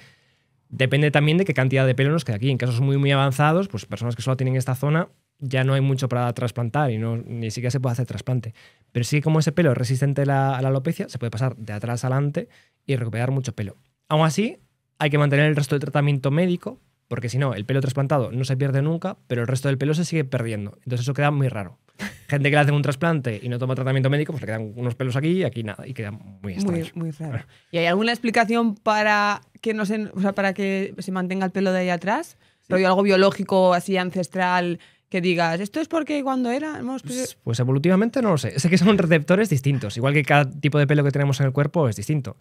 Depende también de qué cantidad de pelo nos queda aquí. En casos muy, muy avanzados, pues personas que solo tienen esta zona, ya no hay mucho para trasplantar y ni siquiera se puede hacer trasplante. Pero sí que como ese pelo es resistente a la alopecia, se puede pasar de atrás adelante y recuperar mucho pelo. Aún así, hay que mantener el resto del tratamiento médico, porque si no, el pelo trasplantado no se pierde nunca, pero el resto del pelo se sigue perdiendo. Entonces eso queda muy raro. Gente que le hacen un trasplante y no toma tratamiento médico, pues le quedan unos pelos aquí y aquí nada, y queda muy extraño. Muy raro. ¿Y hay alguna explicación para que para que se mantenga el pelo de ahí atrás? ¿Sí? ¿Hay algo biológico así ancestral que digas, esto es porque cuando éramos...? Pues evolutivamente no lo sé. Sé que son receptores distintos. Igual que cada tipo de pelo que tenemos en el cuerpo es distinto.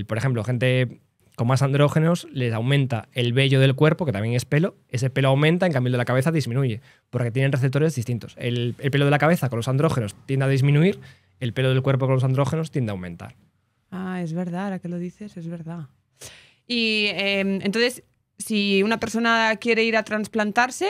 Por ejemplo, gente con más andrógenos les aumenta el vello del cuerpo, que también es pelo. Ese pelo aumenta, en cambio el de la cabeza disminuye, porque tienen receptores distintos. El pelo de la cabeza con los andrógenos tiende a disminuir, el pelo del cuerpo con los andrógenos tiende a aumentar. Ah, es verdad, ahora que lo dices, es verdad. Y entonces, si una persona quiere ir a trasplantarse,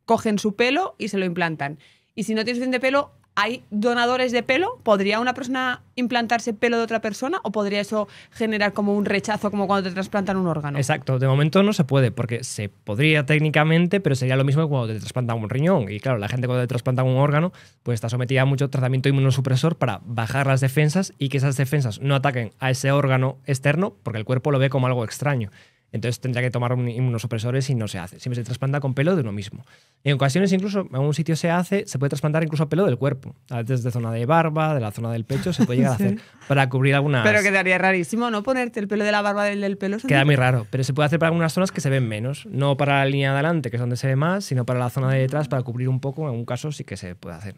cogen su pelo y se lo implantan. Y si no tiene suficiente pelo, ¿hay donadores de pelo? ¿Podría una persona implantarse pelo de otra persona o podría eso generar como un rechazo, como cuando te trasplantan un órgano? Exacto, de momento no se puede, porque se podría técnicamente, pero sería lo mismo que cuando te trasplantan un riñón. Y claro, la gente cuando te trasplantan un órgano, pues está sometida a mucho tratamiento inmunosupresor para bajar las defensas y que esas defensas no ataquen a ese órgano externo, porque el cuerpo lo ve como algo extraño. Entonces tendría que tomar inmunosupresores y no se hace. Siempre se trasplanta con pelo de uno mismo. En ocasiones incluso en algún sitio se puede trasplantar incluso pelo del cuerpo. A veces de zona de barba, de la zona del pecho, se puede llegar a hacer para cubrir algunas... Pero quedaría rarísimo, ¿no? Ponerte el pelo de la barba del pelo. Queda muy raro, pero se puede hacer para algunas zonas que se ven menos. No para la línea de adelante, que es donde se ve más, sino para la zona de detrás, para cubrir un poco. En algún caso sí que se puede hacer.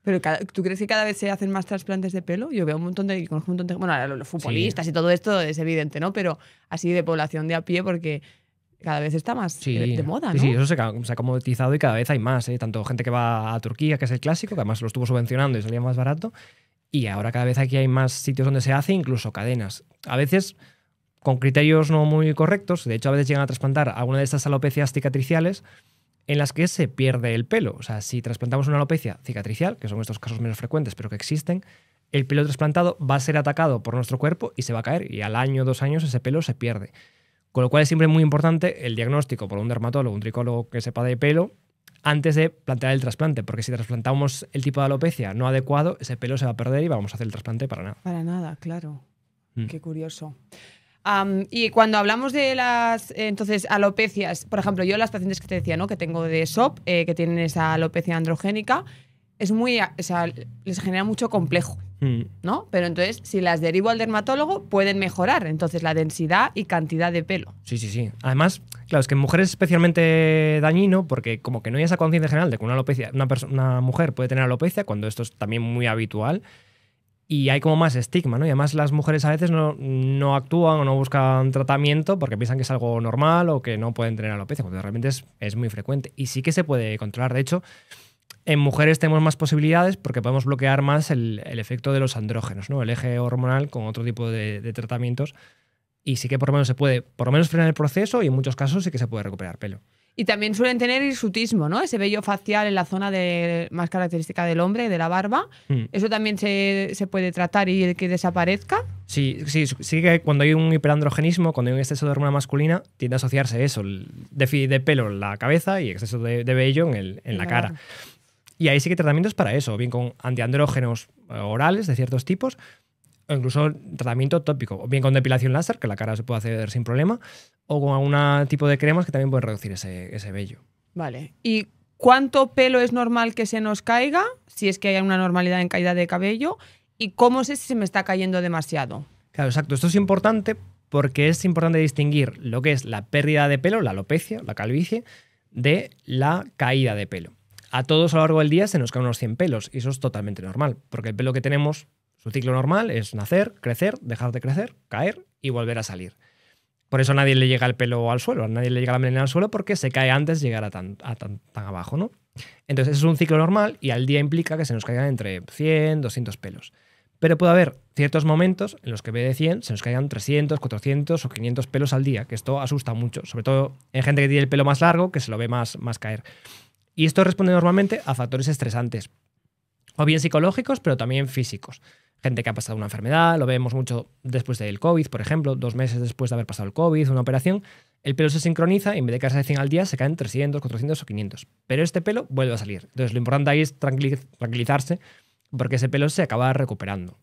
¿Pero tú crees que cada vez se hacen más trasplantes de pelo? Yo veo conozco un montón de... Bueno, los futbolistas y todo esto es evidente, ¿no? Pero así de población de a pie, porque cada vez está más de moda, ¿no? Sí, eso se ha comoditizado y cada vez hay más, ¿eh? Tanto gente que va a Turquía, que es el clásico, que además lo estuvo subvencionando y salía más barato, y ahora cada vez aquí hay más sitios donde se hace, incluso cadenas. A veces con criterios no muy correctos, de hecho a veces llegan a trasplantar alguna de estas alopecias cicatriciales en las que se pierde el pelo. O sea, si trasplantamos una alopecia cicatricial, que son estos casos menos frecuentes, pero que existen, el pelo trasplantado va a ser atacado por nuestro cuerpo y se va a caer, y al año, 2 años, ese pelo se pierde. Con lo cual es siempre muy importante el diagnóstico por un dermatólogo, un tricólogo que sepa de pelo, antes de plantear el trasplante, porque si trasplantamos el tipo de alopecia no adecuado, ese pelo se va a perder y vamos a hacer el trasplante para nada. Para nada, claro. Qué curioso. Y cuando hablamos de las entonces alopecias, por ejemplo, yo las pacientes que te decía, ¿no? Que tengo de SOP, que tienen esa alopecia androgénica, es muy, o sea, les genera mucho complejo, ¿no? Pero entonces, si las derivo al dermatólogo, pueden mejorar entonces la densidad y cantidad de pelo. Sí. Además, claro, es que en mujeres es especialmente dañino porque como que no hay esa conciencia general de que una mujer puede tener alopecia, cuando esto es también muy habitual. Y hay como más estigma, ¿no? Y además las mujeres a veces no actúan o no buscan tratamiento porque piensan que es algo normal o que no pueden tener alopecia, cuando realmente es muy frecuente. Y sí que se puede controlar. De hecho, en mujeres tenemos más posibilidades porque podemos bloquear más el efecto de los andrógenos, ¿no? El eje hormonal con otro tipo de tratamientos. Y sí que por lo menos se puede frenar el proceso y en muchos casos sí que se puede recuperar pelo. Y también suelen tener hirsutismo, ¿no? Ese vello facial en la zona más característica del hombre, de la barba. ¿Eso también se puede tratar y que desaparezca? Sí que cuando hay un hiperandrogenismo, cuando hay un exceso de hormona masculina, tiende a asociarse eso, el déficit de pelo en la cabeza y exceso de vello en la cara. Y ahí sí que hay tratamientos para eso, bien con antiandrógenos orales de ciertos tipos, o incluso tratamiento tópico, o bien con depilación láser, que la cara se puede hacer sin problema, o con algún tipo de cremas que también pueden reducir ese vello. Vale. ¿Y cuánto pelo es normal que se nos caiga, si es que hay una normalidad en caída de cabello? ¿Y cómo sé si se me está cayendo demasiado? Claro, exacto. Esto es importante porque es importante distinguir lo que es la pérdida de pelo, la alopecia, la calvicie, de la caída de pelo. A todos a lo largo del día se nos caen unos 100 pelos y eso es totalmente normal, porque el pelo que tenemos, su ciclo normal es nacer, crecer, dejar de crecer, caer y volver a salir. Por eso a nadie le llega el pelo al suelo, a nadie le llega la melena al suelo porque se cae antes de llegar a tan abajo, ¿no? Entonces es un ciclo normal y al día implica que se nos caigan entre 100, 200 pelos. Pero puede haber ciertos momentos en los que en vez de 100 se nos caigan 300, 400 o 500 pelos al día, que esto asusta mucho, sobre todo en gente que tiene el pelo más largo, que se lo ve más caer. Y esto responde normalmente a factores estresantes, o bien psicológicos, pero también físicos. Gente que ha pasado una enfermedad, lo vemos mucho después del COVID, por ejemplo, 2 meses después de haber pasado el COVID, una operación, el pelo se sincroniza y en vez de caerse de 100 al día se caen 300, 400 o 500. Pero este pelo vuelve a salir. Entonces lo importante ahí es tranquilizarse porque ese pelo se acaba recuperando.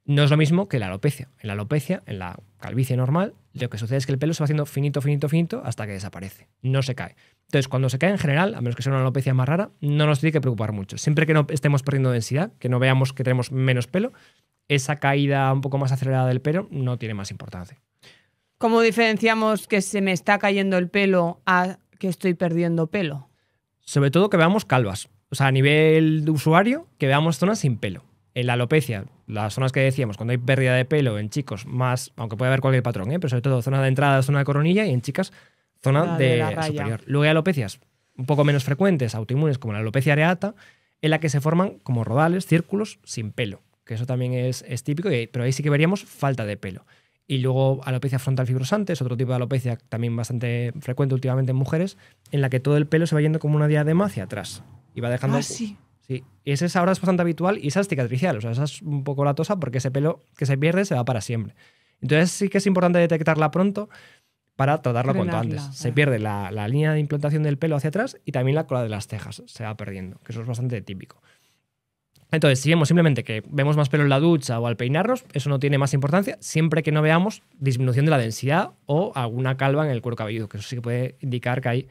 No es lo mismo que la alopecia. En la alopecia, en la calvicie normal, lo que sucede es que el pelo se va haciendo finito, finito, finito hasta que desaparece. No se cae. Entonces, cuando se cae en general, a menos que sea una alopecia más rara, no nos tiene que preocupar mucho. Siempre que no estemos perdiendo densidad, que no veamos que tenemos menos pelo, esa caída un poco más acelerada del pelo no tiene más importancia. ¿Cómo diferenciamos que se me está cayendo el pelo a que estoy perdiendo pelo? Sobre todo que veamos calvas. O sea, a nivel de usuario, que veamos zonas sin pelo. En la alopecia, las zonas que decíamos, cuando hay pérdida de pelo en chicos, más, aunque puede haber cualquier patrón, pero sobre todo zona de entrada, zona de coronilla, y en chicas, zona de la de raya. superior. Luego hay alopecias un poco menos frecuentes, autoinmunes, como la alopecia areata, en la que se forman como rodales, círculos sin pelo, que eso también es típico, pero ahí sí que veríamos falta de pelo. Y luego alopecia frontal fibrosante, es otro tipo de alopecia también bastante frecuente últimamente en mujeres, en la que todo el pelo se va yendo como una diadema hacia atrás y va dejando... Sí. Sí, y esa ahora es bastante habitual y esa es cicatricial, o sea, esa es un poco latosa porque ese pelo que se pierde se va para siempre. Entonces sí que es importante detectarla pronto para tratarla cuanto Frenarla, antes. Se pierde la línea de implantación del pelo hacia atrás y también la cola de las cejas se va perdiendo, que eso es bastante típico. Entonces, si vemos simplemente que vemos más pelo en la ducha o al peinarnos, eso no tiene más importancia, siempre que no veamos disminución de la densidad o alguna calva en el cuero cabelludo, que eso sí que puede indicar que hay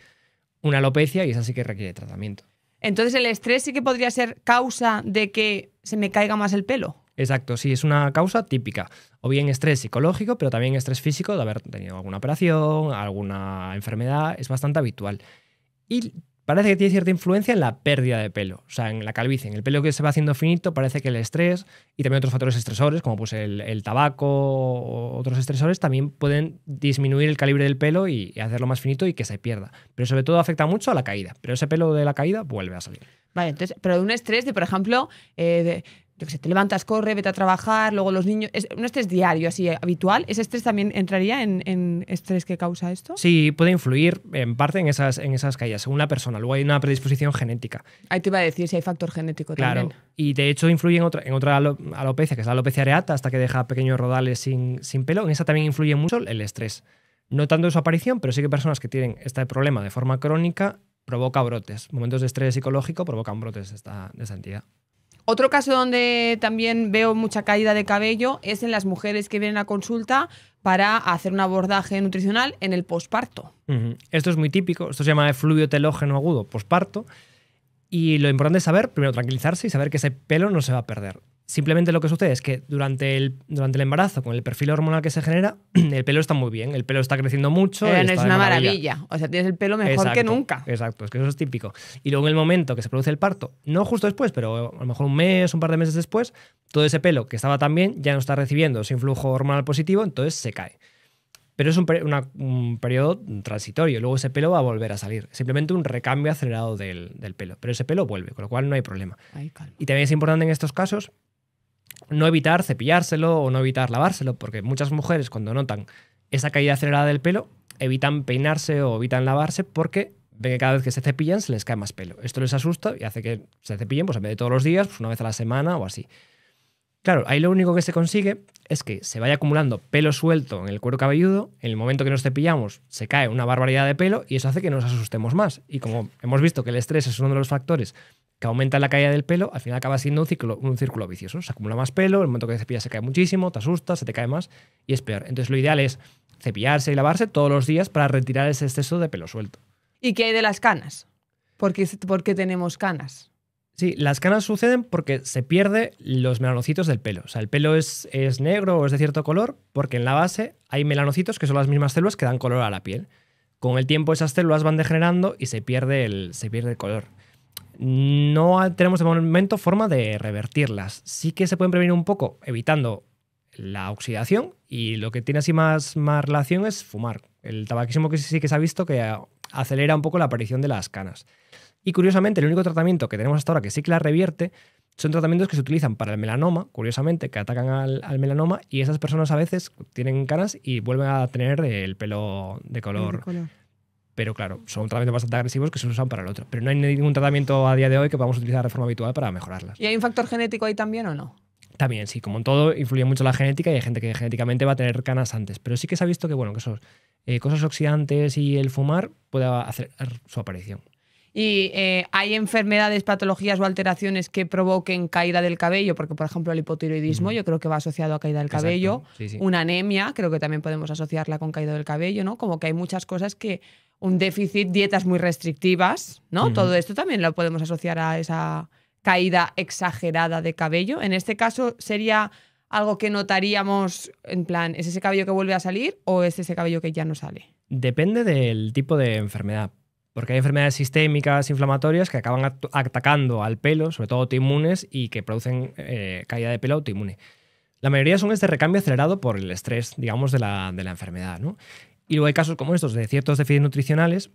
una alopecia y esa sí que requiere tratamiento. Entonces, ¿el estrés sí que podría ser causa de que se me caiga más el pelo? Exacto, sí, es una causa típica. O bien estrés psicológico, pero también estrés físico de haber tenido alguna operación, alguna enfermedad, es bastante habitual. Y parece que tiene cierta influencia en la pérdida de pelo, o sea, en la calvicie. En el pelo que se va haciendo finito, parece que el estrés y también otros factores estresores, como pues el tabaco o otros estresores, también pueden disminuir el calibre del pelo y hacerlo más finito y que se pierda. Pero sobre todo afecta mucho a la caída. Pero ese pelo de la caída vuelve a salir. Vale, entonces, pero de un estrés de, por ejemplo, yo qué sé, te levantas, corre, vete a trabajar, luego los niños... Es un estrés diario, así, habitual. ¿Ese estrés también entraría en estrés que causa esto? Sí, puede influir en parte en esas caídas, según la persona. Luego hay una predisposición genética. Ahí te iba a decir si hay factor genético Claro, también. y de hecho influye en otra alopecia, que es la alopecia areata, hasta que deja pequeños rodales sin pelo. En esa también influye mucho el estrés. No tanto en su aparición, pero sí que personas que tienen este problema de forma crónica provoca brotes. Momentos de estrés psicológico provocan brotes de esta entidad. Otro caso donde también veo mucha caída de cabello es en las mujeres que vienen a consulta para hacer un abordaje nutricional en el posparto. Esto es muy típico, esto se llama fluido telógeno agudo posparto. Y lo importante es saber, primero tranquilizarse y saber que ese pelo no se va a perder. Simplemente lo que sucede es que durante el embarazo, con el perfil hormonal que se genera, el pelo está muy bien, el pelo está creciendo mucho. Es está una de maravilla. O sea, tienes el pelo mejor que nunca. Exacto, es que eso es típico. Y luego en el momento que se produce el parto, no justo después, pero a lo mejor un mes, un par de meses después, todo ese pelo que estaba tan bien ya no está recibiendo ese influjo hormonal positivo, entonces se cae. Pero es un periodo transitorio, luego ese pelo va a volver a salir. Simplemente un recambio acelerado del pelo. Pero ese pelo vuelve, con lo cual no hay problema. Ay, calma. Y también es importante en estos casos no evitar cepillárselo o no evitar lavárselo, porque muchas mujeres cuando notan esa caída acelerada del pelo evitan peinarse o evitan lavarse porque ven que cada vez que se cepillan se les cae más pelo. Esto les asusta y hace que se cepillen pues en vez de todos los días, pues una vez a la semana o así. Claro, ahí lo único que se consigue es que se vaya acumulando pelo suelto en el cuero cabelludo, en el momento que nos cepillamos se cae una barbaridad de pelo y eso hace que nos asustemos más. Y como hemos visto que el estrés es uno de los factores que aumenta la caída del pelo, al final acaba siendo un círculo vicioso. Se acumula más pelo, en el momento que te cepillas se cae muchísimo, te asusta, se te cae más y es peor. Entonces lo ideal es cepillarse y lavarse todos los días para retirar ese exceso de pelo suelto. ¿Y qué hay de las canas? ¿Por qué tenemos canas? Sí, las canas suceden porque se pierde los melanocitos del pelo. O sea, el pelo es negro o es de cierto color porque en la base hay melanocitos que son las mismas células que dan color a la piel. Con el tiempo esas células van degenerando y se pierde el color. No tenemos de momento forma de revertirlas. Sí que se pueden prevenir un poco evitando la oxidación y lo que tiene así más relación es fumar. El tabaquismo que sí que se ha visto que acelera un poco la aparición de las canas. Y curiosamente, el único tratamiento que tenemos hasta ahora que sí que la revierte son tratamientos que se utilizan para el melanoma, curiosamente, que atacan al melanoma y esas personas a veces tienen canas y vuelven a tener el pelo de color. Pero claro, son tratamientos bastante agresivos que se usan para el otro. Pero no hay ningún tratamiento a día de hoy que podamos utilizar de forma habitual para mejorarlas. ¿Y hay un factor genético ahí también o no? También, sí, como en todo, influye mucho la genética y hay gente que genéticamente va a tener canas antes. Pero sí que se ha visto que, bueno, que esos cosas oxidantes y el fumar puede hacer su aparición. ¿Y hay enfermedades, patologías o alteraciones que provoquen caída del cabello? Porque, por ejemplo, el hipotiroidismo yo creo que va asociado a caída del cabello. Sí, sí. Una anemia, creo que también podemos asociarla con caída del cabello, ¿no? Como que hay muchas cosas que... Un déficit, dietas muy restrictivas, ¿no? Todo esto también lo podemos asociar a esa caída exagerada de cabello. En este caso, ¿sería algo que notaríamos, en plan, ¿es ese cabello que vuelve a salir o es ese cabello que ya no sale? Depende del tipo de enfermedad. porque hay enfermedades sistémicas inflamatorias que acaban atacando al pelo, sobre todo autoinmunes, y que producen caída de pelo autoinmune. La mayoría son este recambio acelerado por el estrés, digamos, de la enfermedad, ¿no? Y luego hay casos como estos de ciertos déficits nutricionales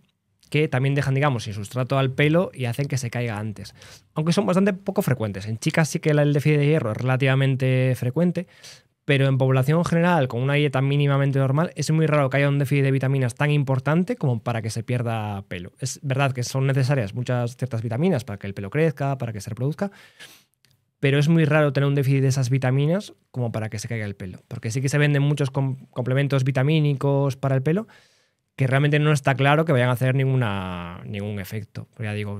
que también dejan, digamos, sin sustrato al pelo y hacen que se caiga antes. Aunque son bastante poco frecuentes. En chicas sí que el déficit de hierro es relativamente frecuente, pero en población general, con una dieta mínimamente normal, es muy raro que haya un déficit de vitaminas tan importante como para que se pierda pelo. Es verdad que son necesarias ciertas vitaminas para que el pelo crezca, para que se reproduzca, pero es muy raro tener un déficit de esas vitaminas como para que se caiga el pelo. Porque sí que se venden muchos complementos vitamínicos para el pelo que realmente no está claro que vayan a hacer ningún efecto. Pero ya digo,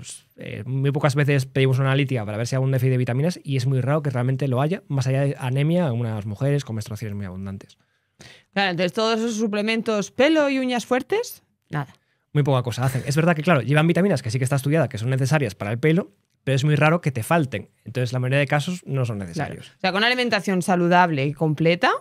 muy pocas veces pedimos una analítica para ver si hay un déficit de vitaminas y es muy raro que realmente lo haya, más allá de anemia en algunas mujeres con menstruaciones muy abundantes. Claro, entonces todos esos suplementos, pelo y uñas fuertes, nada. Muy poca cosa hacen. Es verdad que, claro, llevan vitaminas que sí que está estudiada, que son necesarias para el pelo, pero es muy raro que te falten. Entonces, la mayoría de casos no son necesarios. Claro. O sea, con una alimentación saludable y completa,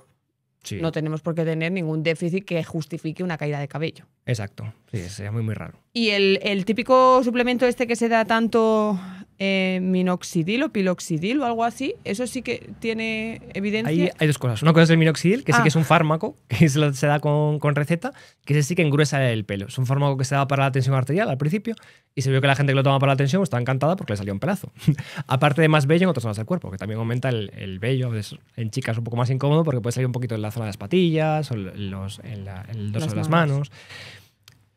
sí, no tenemos por qué tener ningún déficit que justifique una caída de cabello. Exacto. Sí, sería muy, muy raro. Y el típico suplemento este que se da tanto minoxidil o piloxidil o algo así, ¿eso sí que tiene evidencia? Hay dos cosas. Una cosa es el minoxidil, que sí que es un fármaco que se da con receta, que ese sí que engruesa el pelo. Es un fármaco que se da para la tensión arterial al principio y se vio que la gente que lo toma para la tensión estaba encantada porque le salió un pelazo. Aparte de más vello en otras zonas del cuerpo, que también aumenta el vello. En chicas es un poco más incómodo porque puede salir un poquito en la zona de las patillas o en el dorso de las manos.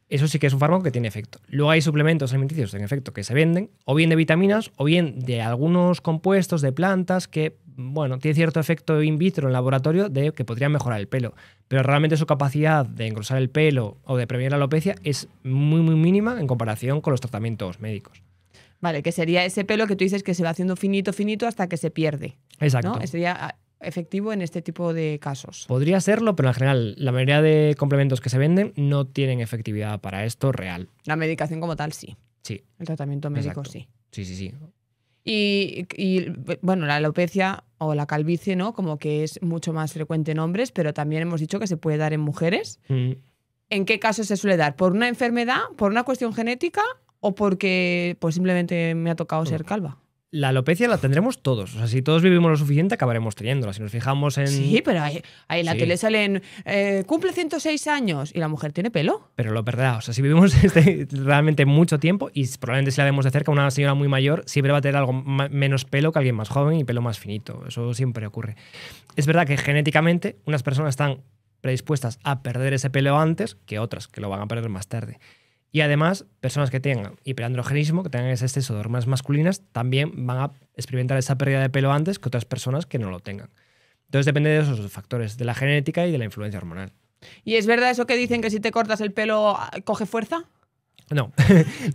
Eso sí que es un fármaco que tiene efecto. Luego hay suplementos alimenticios, en efecto, que se venden, o bien de vitaminas, o bien de algunos compuestos de plantas que, bueno, tienen cierto efecto in vitro en laboratorio de que podrían mejorar el pelo. Pero realmente su capacidad de engrosar el pelo o de prevenir la alopecia es muy, muy mínima en comparación con los tratamientos médicos. Vale, que sería ese pelo que tú dices que se va haciendo finito, finito hasta que se pierde. Exacto. ¿No? Sería efectivo en este tipo de casos. Podría serlo, pero en general la mayoría de complementos que se venden no tienen efectividad para esto real. La medicación como tal, sí. Sí. El tratamiento médico, exacto. sí. Sí. Y bueno, la alopecia o la calvicie, ¿no? Como que es mucho más frecuente en hombres, pero también hemos dicho que se puede dar en mujeres. ¿En qué casos se suele dar? ¿Por una enfermedad, por una cuestión genética o porque pues simplemente me ha tocado ser calva? La alopecia la tendremos todos. O sea, si todos vivimos lo suficiente, acabaremos teniéndola. Si nos fijamos en... Sí, pero ahí en la tele salen cumple 106 años y la mujer tiene pelo. Pero lo perderá. O sea, si vivimos realmente mucho tiempo y probablemente si la vemos de cerca, una señora muy mayor siempre va a tener algo menos pelo que alguien más joven y pelo más finito. Eso siempre ocurre. Es verdad que genéticamente unas personas están predispuestas a perder ese pelo antes que otras, que lo van a perder más tarde. Y además, personas que tengan hiperandrogenismo, que tengan ese exceso de hormonas masculinas, también van a experimentar esa pérdida de pelo antes que otras personas que no lo tengan. Entonces depende de esos factores, de la genética y de la influencia hormonal. ¿Y es verdad eso que dicen que si te cortas el pelo coge fuerza? No,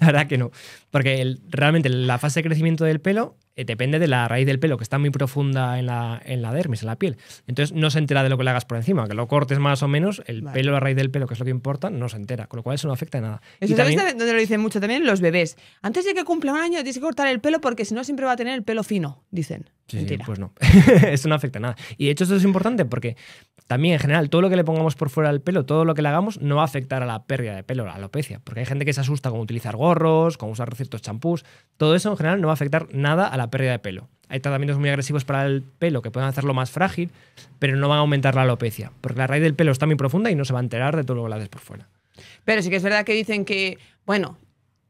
la verdad que no. Porque realmente la fase de crecimiento del pelo depende de la raíz del pelo, que está muy profunda en la dermis, en la piel. Entonces no se entera de lo que le hagas por encima. Que lo cortes más o menos, el pelo, la raíz del pelo, que es lo que importa, no se entera. Con lo cual eso no afecta en nada. Eso sabes donde lo dicen mucho también los bebés. Antes de que cumpla un año tienes que cortar el pelo porque si no siempre va a tener el pelo fino, dicen. Sí, mentira. Pues no. Eso no afecta a nada. Y de hecho esto es importante porque también en general todo lo que le pongamos por fuera del pelo, todo lo que le hagamos no va a afectar a la pérdida de pelo, a la alopecia. Porque hay gente que se asusta con utilizar gorros, con usar ciertos champús. Todo eso en general no va a afectar nada a la pérdida de pelo. Hay tratamientos muy agresivos para el pelo que pueden hacerlo más frágil, pero no van a aumentar la alopecia. Porque la raíz del pelo está muy profunda y no se va a enterar de todo lo que le haces por fuera. Pero sí que es verdad que dicen que, bueno,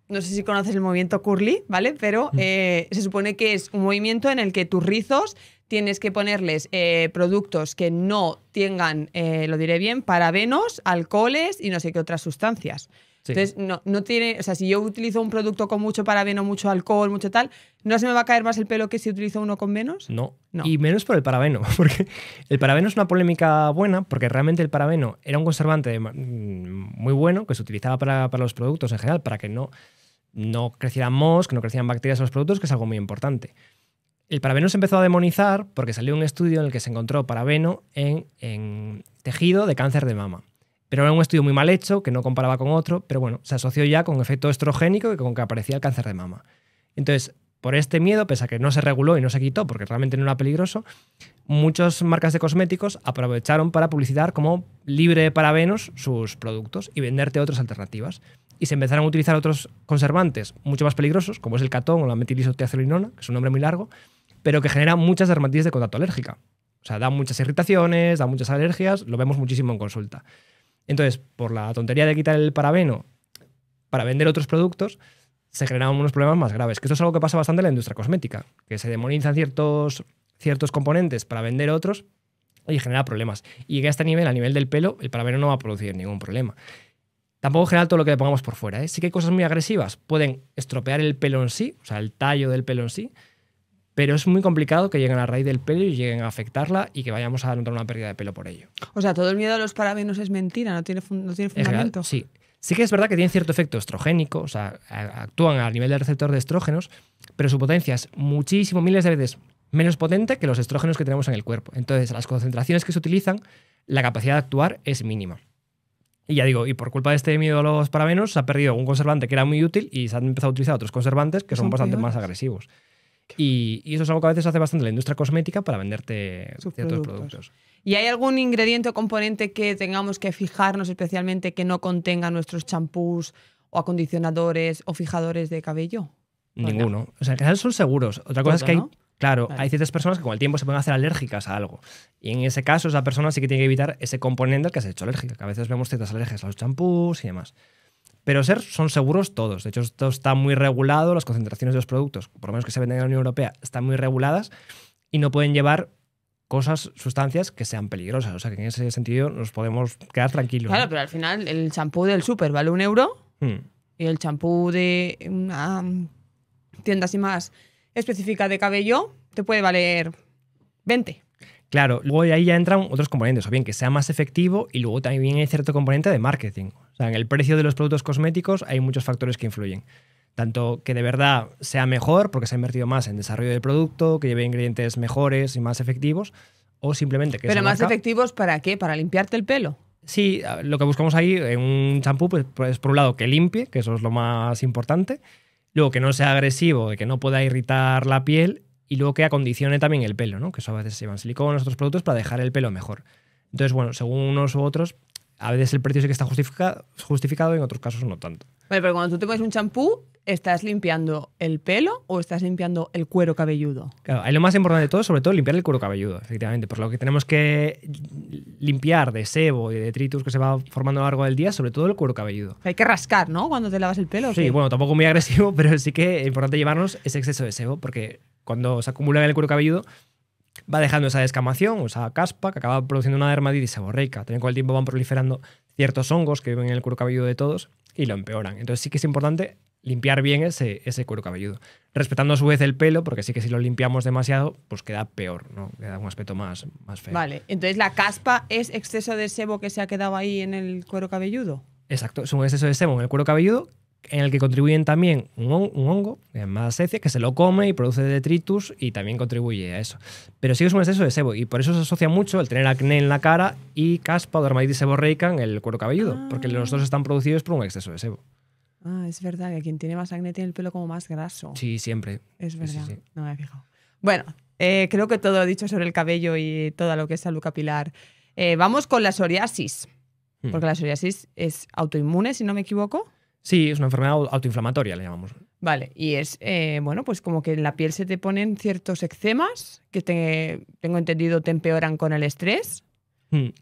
no sé si conoces el movimiento curly, ¿vale? Pero se supone que es un movimiento en el que tus rizos tienes que ponerles productos que no tengan, lo diré bien, parabenos, alcoholes y no sé qué otras sustancias. Sí. Entonces, no tiene, o sea, si yo utilizo un producto con mucho parabeno, mucho alcohol, mucho tal, ¿no se me va a caer más el pelo que si utilizo uno con menos? No. Y menos por el parabeno, porque el parabeno es una polémica buena, porque realmente el parabeno era un conservante muy bueno que se utilizaba para los productos en general, para que no crecieran mohos, que no crecieran bacterias en los productos, que es algo muy importante. El parabeno se empezó a demonizar porque salió un estudio en el que se encontró parabeno en tejido de cáncer de mama. Pero era un estudio muy mal hecho, que no comparaba con otro, pero bueno, se asoció ya con efecto estrogénico y con que aparecía el cáncer de mama. Entonces, por este miedo, pese a que no se reguló y no se quitó porque realmente no era peligroso, muchas marcas de cosméticos aprovecharon para publicitar como libre de parabenos sus productos y venderte otras alternativas. y se empezaron a utilizar otros conservantes mucho más peligrosos, como es el catón o la metilisotiazolinona, que es un nombre muy largo, pero que generan muchas dermatitis de contacto alérgica. O sea, da muchas irritaciones, da muchas alergias, lo vemos muchísimo en consulta. Entonces, por la tontería de quitar el parabeno para vender otros productos, se generaban unos problemas más graves. Que esto es algo que pasa bastante en la industria cosmética, que se demonizan ciertos componentes para vender otros y genera problemas. Y a este nivel, a nivel del pelo, el parabeno no va a producir ningún problema. Tampoco genera todo lo que le pongamos por fuera, ¿eh? Sí que hay cosas muy agresivas. Pueden estropear el pelo en sí, o sea, el tallo del pelo en sí, pero es muy complicado que lleguen a la raíz del pelo y lleguen a afectarla y que vayamos a notar una pérdida de pelo por ello. O sea, todo el miedo a los parabenos es mentira, no tiene fundamento. General, sí. Sí que es verdad que tienen cierto efecto estrogénico, o sea, actúan a nivel del receptor de estrógenos, pero su potencia es muchísimo, miles de veces menos potente que los estrógenos que tenemos en el cuerpo. Entonces, las concentraciones que se utilizan, la capacidad de actuar es mínima. Y ya digo, y por culpa de este miedo a los parabenos, se ha perdido un conservante que era muy útil y se han empezado a utilizar otros conservantes que son bastante más agresivos. Y eso es algo que a veces hace bastante la industria cosmética para venderte ciertos productos. ¿Y hay algún ingrediente o componente que tengamos que fijarnos especialmente que no contenga nuestros champús o acondicionadores o fijadores de cabello? Ninguno. O sea, en general son seguros. Otra cosa es que hay, ¿no? claro, Vale. hay ciertas personas que con el tiempo se pueden hacer alérgicas a algo. Y en ese caso, esa persona sí que tiene que evitar ese componente al que se ha hecho alérgica, que a veces vemos ciertas alergias a los champús y demás. Pero son seguros todos. De hecho, esto está muy regulado, las concentraciones de los productos, por lo menos que se venden en la Unión Europea, están muy reguladas y no pueden llevar sustancias que sean peligrosas. O sea, que en ese sentido nos podemos quedar tranquilos. Claro, ¿no? pero al final el champú del súper vale 1 euro y el champú de una tienda así más específica de cabello te puede valer 20. Claro, luego ahí ya entran otros componentes, o bien que sea más efectivo y luego también hay cierto componente de marketing. O sea, en el precio de los productos cosméticos hay muchos factores que influyen. Tanto que de verdad sea mejor porque se ha invertido más en desarrollo del producto, que lleve ingredientes mejores y más efectivos, o simplemente que ¿Pero esa más marca... efectivos para qué? ¿Para limpiarte el pelo? Sí, lo que buscamos ahí en un champú, pues por un lado que limpie, que eso es lo más importante, luego que no sea agresivo, que no pueda irritar la piel y luego que acondicione también el pelo, ¿no? Que eso a veces se llevan siliconas, otros productos para dejar el pelo mejor. Entonces, bueno, según unos u otros, a veces el precio sí que está justificado y en otros casos no tanto. Vale, pero cuando tú te pones un champú, ¿estás limpiando el pelo o estás limpiando el cuero cabelludo? Claro, ahí lo más importante de todo, sobre todo, limpiar el cuero cabelludo, efectivamente. Por lo que tenemos que limpiar de sebo y de detritus que se va formando a lo largo del día, sobre todo el cuero cabelludo. Hay que rascar, ¿no? Cuando te lavas el pelo. ¿o Sí, qué? bueno, tampoco muy agresivo, pero sí que es importante llevarnos ese exceso de sebo, porque cuando se acumula en el cuero cabelludo va dejando esa descamación o esa caspa que acaba produciendo una dermatitis seborreica. También con el tiempo van proliferando ciertos hongos que viven en el cuero cabelludo de todos y lo empeoran. Entonces sí que es importante limpiar bien ese cuero cabelludo. Respetando a su vez el pelo, porque sí que si lo limpiamos demasiado, pues queda peor, ¿no? Queda un aspecto más feo. Vale, entonces la caspa es exceso de sebo que se ha quedado ahí en el cuero cabelludo. Exacto, es un exceso de sebo en el cuero cabelludo en el que contribuyen también un hongo, llamada secia, que se lo come y produce detritus y también contribuye a eso. Pero sí es un exceso de sebo y por eso se asocia mucho el tener acné en la cara y caspa o dermatitis seborreica en el cuero cabelludo, porque los dos están producidos por un exceso de sebo. Ah, es verdad que quien tiene más acné tiene el pelo como más graso. Sí, siempre. Es verdad, Sí. no me he fijado. Bueno, creo que todo lo dicho sobre el cabello y todo lo que es salud capilar. Vamos con la psoriasis, porque la psoriasis es autoinmune, si no me equivoco. Sí, es una enfermedad autoinflamatoria, le llamamos. Vale, y es, bueno, pues como que en la piel se te ponen ciertos eczemas que tengo entendido te empeoran con el estrés.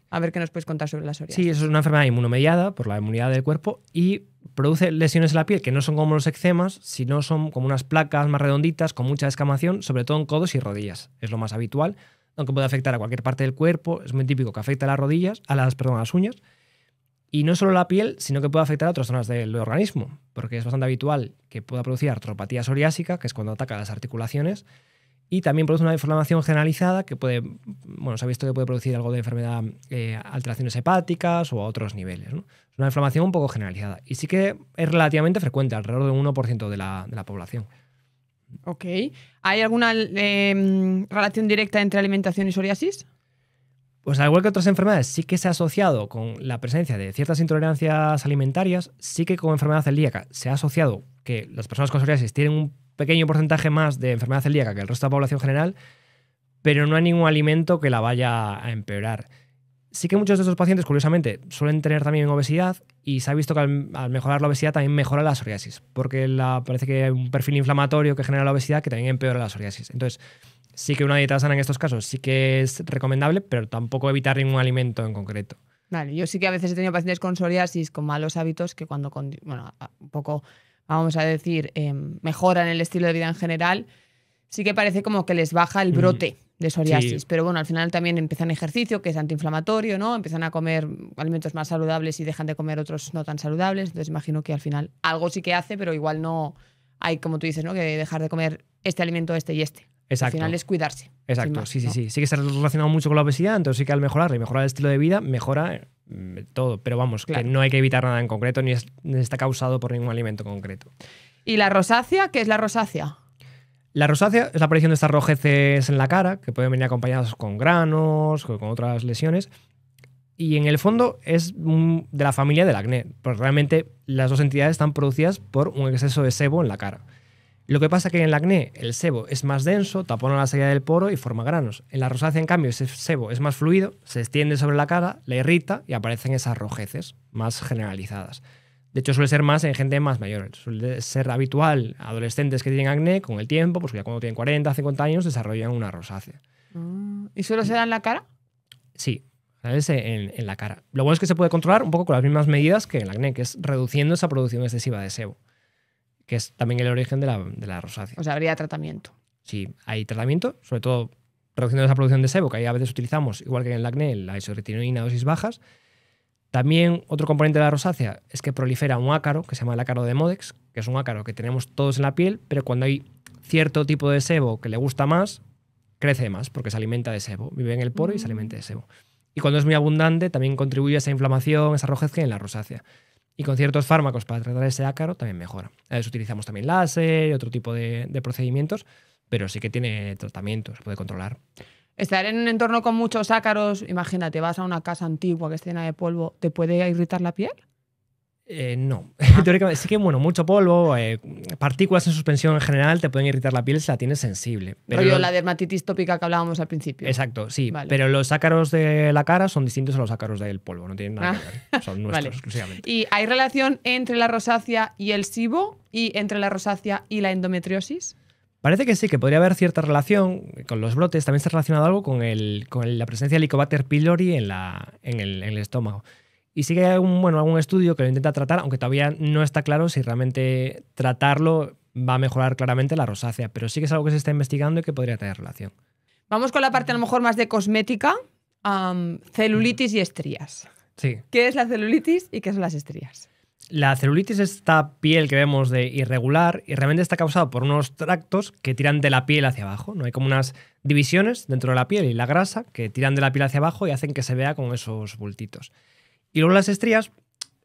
A ver qué nos puedes contar sobre la psoriasis. Sí, eso es una enfermedad inmunomediada por la inmunidad del cuerpo y produce lesiones en la piel que no son como los eczemas, sino son como unas placas más redonditas con mucha descamación, sobre todo en codos y rodillas. Es lo más habitual, aunque puede afectar a cualquier parte del cuerpo. Es muy típico que afecte a las rodillas, a las uñas. Y no solo la piel, sino que puede afectar a otras zonas del organismo, porque es bastante habitual que pueda producir artropatía psoriásica, que es cuando ataca las articulaciones, y también produce una inflamación generalizada que puede, bueno, se ha visto que puede producir algo de enfermedad, alteraciones hepáticas o a otros niveles, ¿no? Es una inflamación un poco generalizada y sí que es relativamente frecuente, alrededor de un 1% de la población. Ok. ¿Hay alguna relación directa entre alimentación y psoriasis? Pues al igual que otras enfermedades, sí que se ha asociado con la presencia de ciertas intolerancias alimentarias, sí que con enfermedad celíaca se ha asociado que las personas con psoriasis tienen un pequeño porcentaje más de enfermedad celíaca que el resto de la población general, pero no hay ningún alimento que la vaya a empeorar. Sí que muchos de estos pacientes, curiosamente, suelen tener también obesidad y se ha visto que al mejorar la obesidad también mejora la psoriasis, porque parece que hay un perfil inflamatorio que genera la obesidad que también empeora la psoriasis. Entonces, sí que una dieta sana en estos casos sí que es recomendable, pero tampoco evitar ningún alimento en concreto. Vale, yo sí que a veces he tenido pacientes con psoriasis, con malos hábitos, que cuando, bueno, un poco, vamos a decir, mejoran el estilo de vida en general, sí que parece como que les baja el brote de psoriasis. Sí. Pero bueno, al final también empiezan ejercicio, que es antiinflamatorio, ¿no? Empiezan a comer alimentos más saludables y dejan de comer otros no tan saludables. Entonces imagino que al final algo sí que hace, pero igual no hay, como tú dices, ¿no? Que dejar de comer este alimento, este y este. Exacto. Al final es cuidarse. Exacto, Más, sí, ¿no? sí. Sí que está relacionado mucho con la obesidad, entonces sí que al mejorar y mejorar el estilo de vida, mejora todo. Pero vamos, Claro. que no hay que evitar nada en concreto ni está causado por ningún alimento concreto. ¿Y la rosácea? ¿Qué es la rosácea? La rosácea es la aparición de estas rojeces en la cara, que pueden venir acompañadas con granos, con otras lesiones. Y en el fondo es de la familia del acné, porque realmente las dos entidades están producidas por un exceso de sebo en la cara. Lo que pasa es que en el acné el sebo es más denso, tapona la salida del poro y forma granos. En la rosácea, en cambio, ese sebo es más fluido, se extiende sobre la cara, la irrita y aparecen esas rojeces más generalizadas. De hecho, suele ser más en gente más mayor. Suele ser habitual adolescentes que tienen acné, con el tiempo, pues ya cuando tienen 40, 50 años, desarrollan una rosácea. ¿Y solo se da en la cara? Sí, ¿sabes? En la cara. Lo bueno es que se puede controlar un poco con las mismas medidas que el acné, que es reduciendo esa producción excesiva de sebo, que es también el origen de la rosácea. O sea, habría tratamiento. Sí, hay tratamiento, sobre todo reduciendo esa producción de sebo, que ahí a veces utilizamos, igual que en el acné, la isotretinoína a dosis bajas. También otro componente de la rosácea es que prolifera un ácaro, que se llama el ácaro de Modex, que es un ácaro que tenemos todos en la piel, pero cuando hay cierto tipo de sebo que le gusta más, crece más, porque se alimenta de sebo. Vive en el poro y se alimenta de sebo. Y cuando es muy abundante, también contribuye a esa inflamación, esa rojez que hay en la rosácea. Y con ciertos fármacos para tratar ese ácaro también mejora. A veces utilizamos también láser y otro tipo de procedimientos, pero sí que tiene tratamiento, se puede controlar. Estar en un entorno con muchos ácaros, imagínate, vas a una casa antigua que esté llena de polvo, ¿te puede irritar la piel? No. Teóricamente, sí que, bueno, mucho polvo, partículas en suspensión en general te pueden irritar la piel si la tienes sensible. Pero la dermatitis tópica que hablábamos al principio. Exacto, sí. Vale. Pero los ácaros de la cara son distintos a los ácaros del polvo, no tienen nada que ver. Son nuestros Vale. exclusivamente. ¿Y hay relación entre la rosácea y el SIBO y entre la rosácea y la endometriosis? Parece que sí, que podría haber cierta relación con los brotes. También está relacionado algo con la presencia de Helicobacter pylori en el estómago. Y sí que hay algún estudio que lo intenta tratar, aunque todavía no está claro si realmente tratarlo va a mejorar claramente la rosácea. Pero sí que es algo que se está investigando y que podría tener relación. Vamos con la parte a lo mejor más de cosmética. Celulitis y estrías. Sí. ¿Qué es la celulitis y qué son las estrías? La celulitis es esta piel que vemos de irregular y realmente está causada por unos tractos que tiran de la piel hacia abajo, ¿no? Hay como unas divisiones dentro de la piel y la grasa que tiran de la piel hacia abajo y hacen que se vea con esos bultitos. Y luego las estrías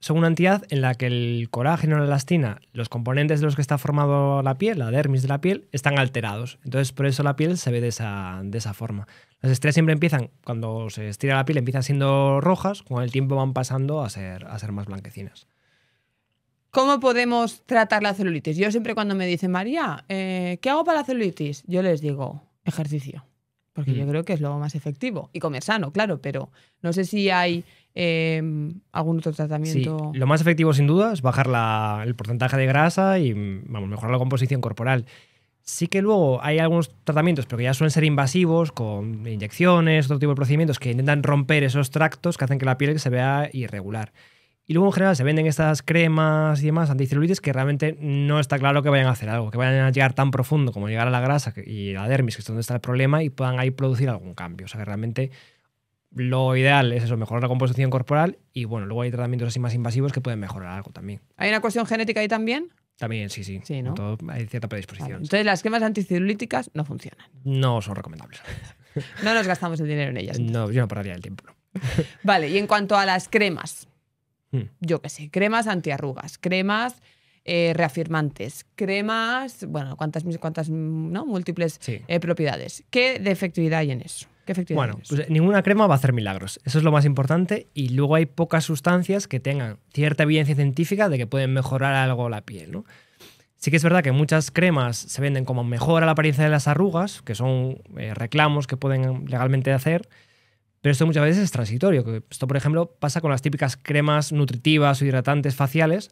son una entidad en la que el colágeno, la elastina, los componentes de los que está formado la piel, la dermis de la piel, están alterados. Entonces por eso la piel se ve de esa forma. Las estrías siempre empiezan, cuando se estira la piel, empiezan siendo rojas, con el tiempo van pasando a ser más blanquecinas. ¿Cómo podemos tratar la celulitis? Yo siempre cuando me dicen, María, ¿qué hago para la celulitis? Yo les digo, ejercicio. Porque yo creo que es lo más efectivo. Y comer sano, claro, pero no sé si hay algún otro tratamiento. Sí, lo más efectivo sin duda es bajar el porcentaje de grasa y mejorar la composición corporal. Sí que luego hay algunos tratamientos, pero que ya suelen ser invasivos, con inyecciones, otro tipo de procedimientos que intentan romper esos tractos que hacen que la piel se vea irregular. Y luego en general se venden estas cremas y demás anticelulitis que realmente no está claro que vayan a hacer algo, que vayan a llegar tan profundo como llegar a la grasa y la dermis, que es donde está el problema, y puedan ahí producir algún cambio. O sea que realmente lo ideal es eso, mejorar la composición corporal y bueno, luego hay tratamientos así más invasivos que pueden mejorar algo también. ¿Hay una cuestión genética ahí también? También, sí. Sí, ¿no? Todo, hay cierta predisposición. Vale. Entonces las cremas anticelulíticas no funcionan. No son recomendables. No nos gastamos el dinero en ellas. No, yo no pararía el tiempo. No. Vale, y en cuanto a las cremas, yo qué sé, cremas antiarrugas, cremas reafirmantes, cremas, bueno, cuántas ¿no? múltiples propiedades. ¿Qué de efectividad hay en eso? Bueno, pues ninguna crema va a hacer milagros. Eso es lo más importante. Y luego hay pocas sustancias que tengan cierta evidencia científica de que pueden mejorar algo la piel, ¿no? Sí que es verdad que muchas cremas se venden como mejora la apariencia de las arrugas, que son reclamos que pueden legalmente hacer, Pero esto muchas veces es transitorio. Esto, por ejemplo, pasa con las típicas cremas nutritivas o hidratantes faciales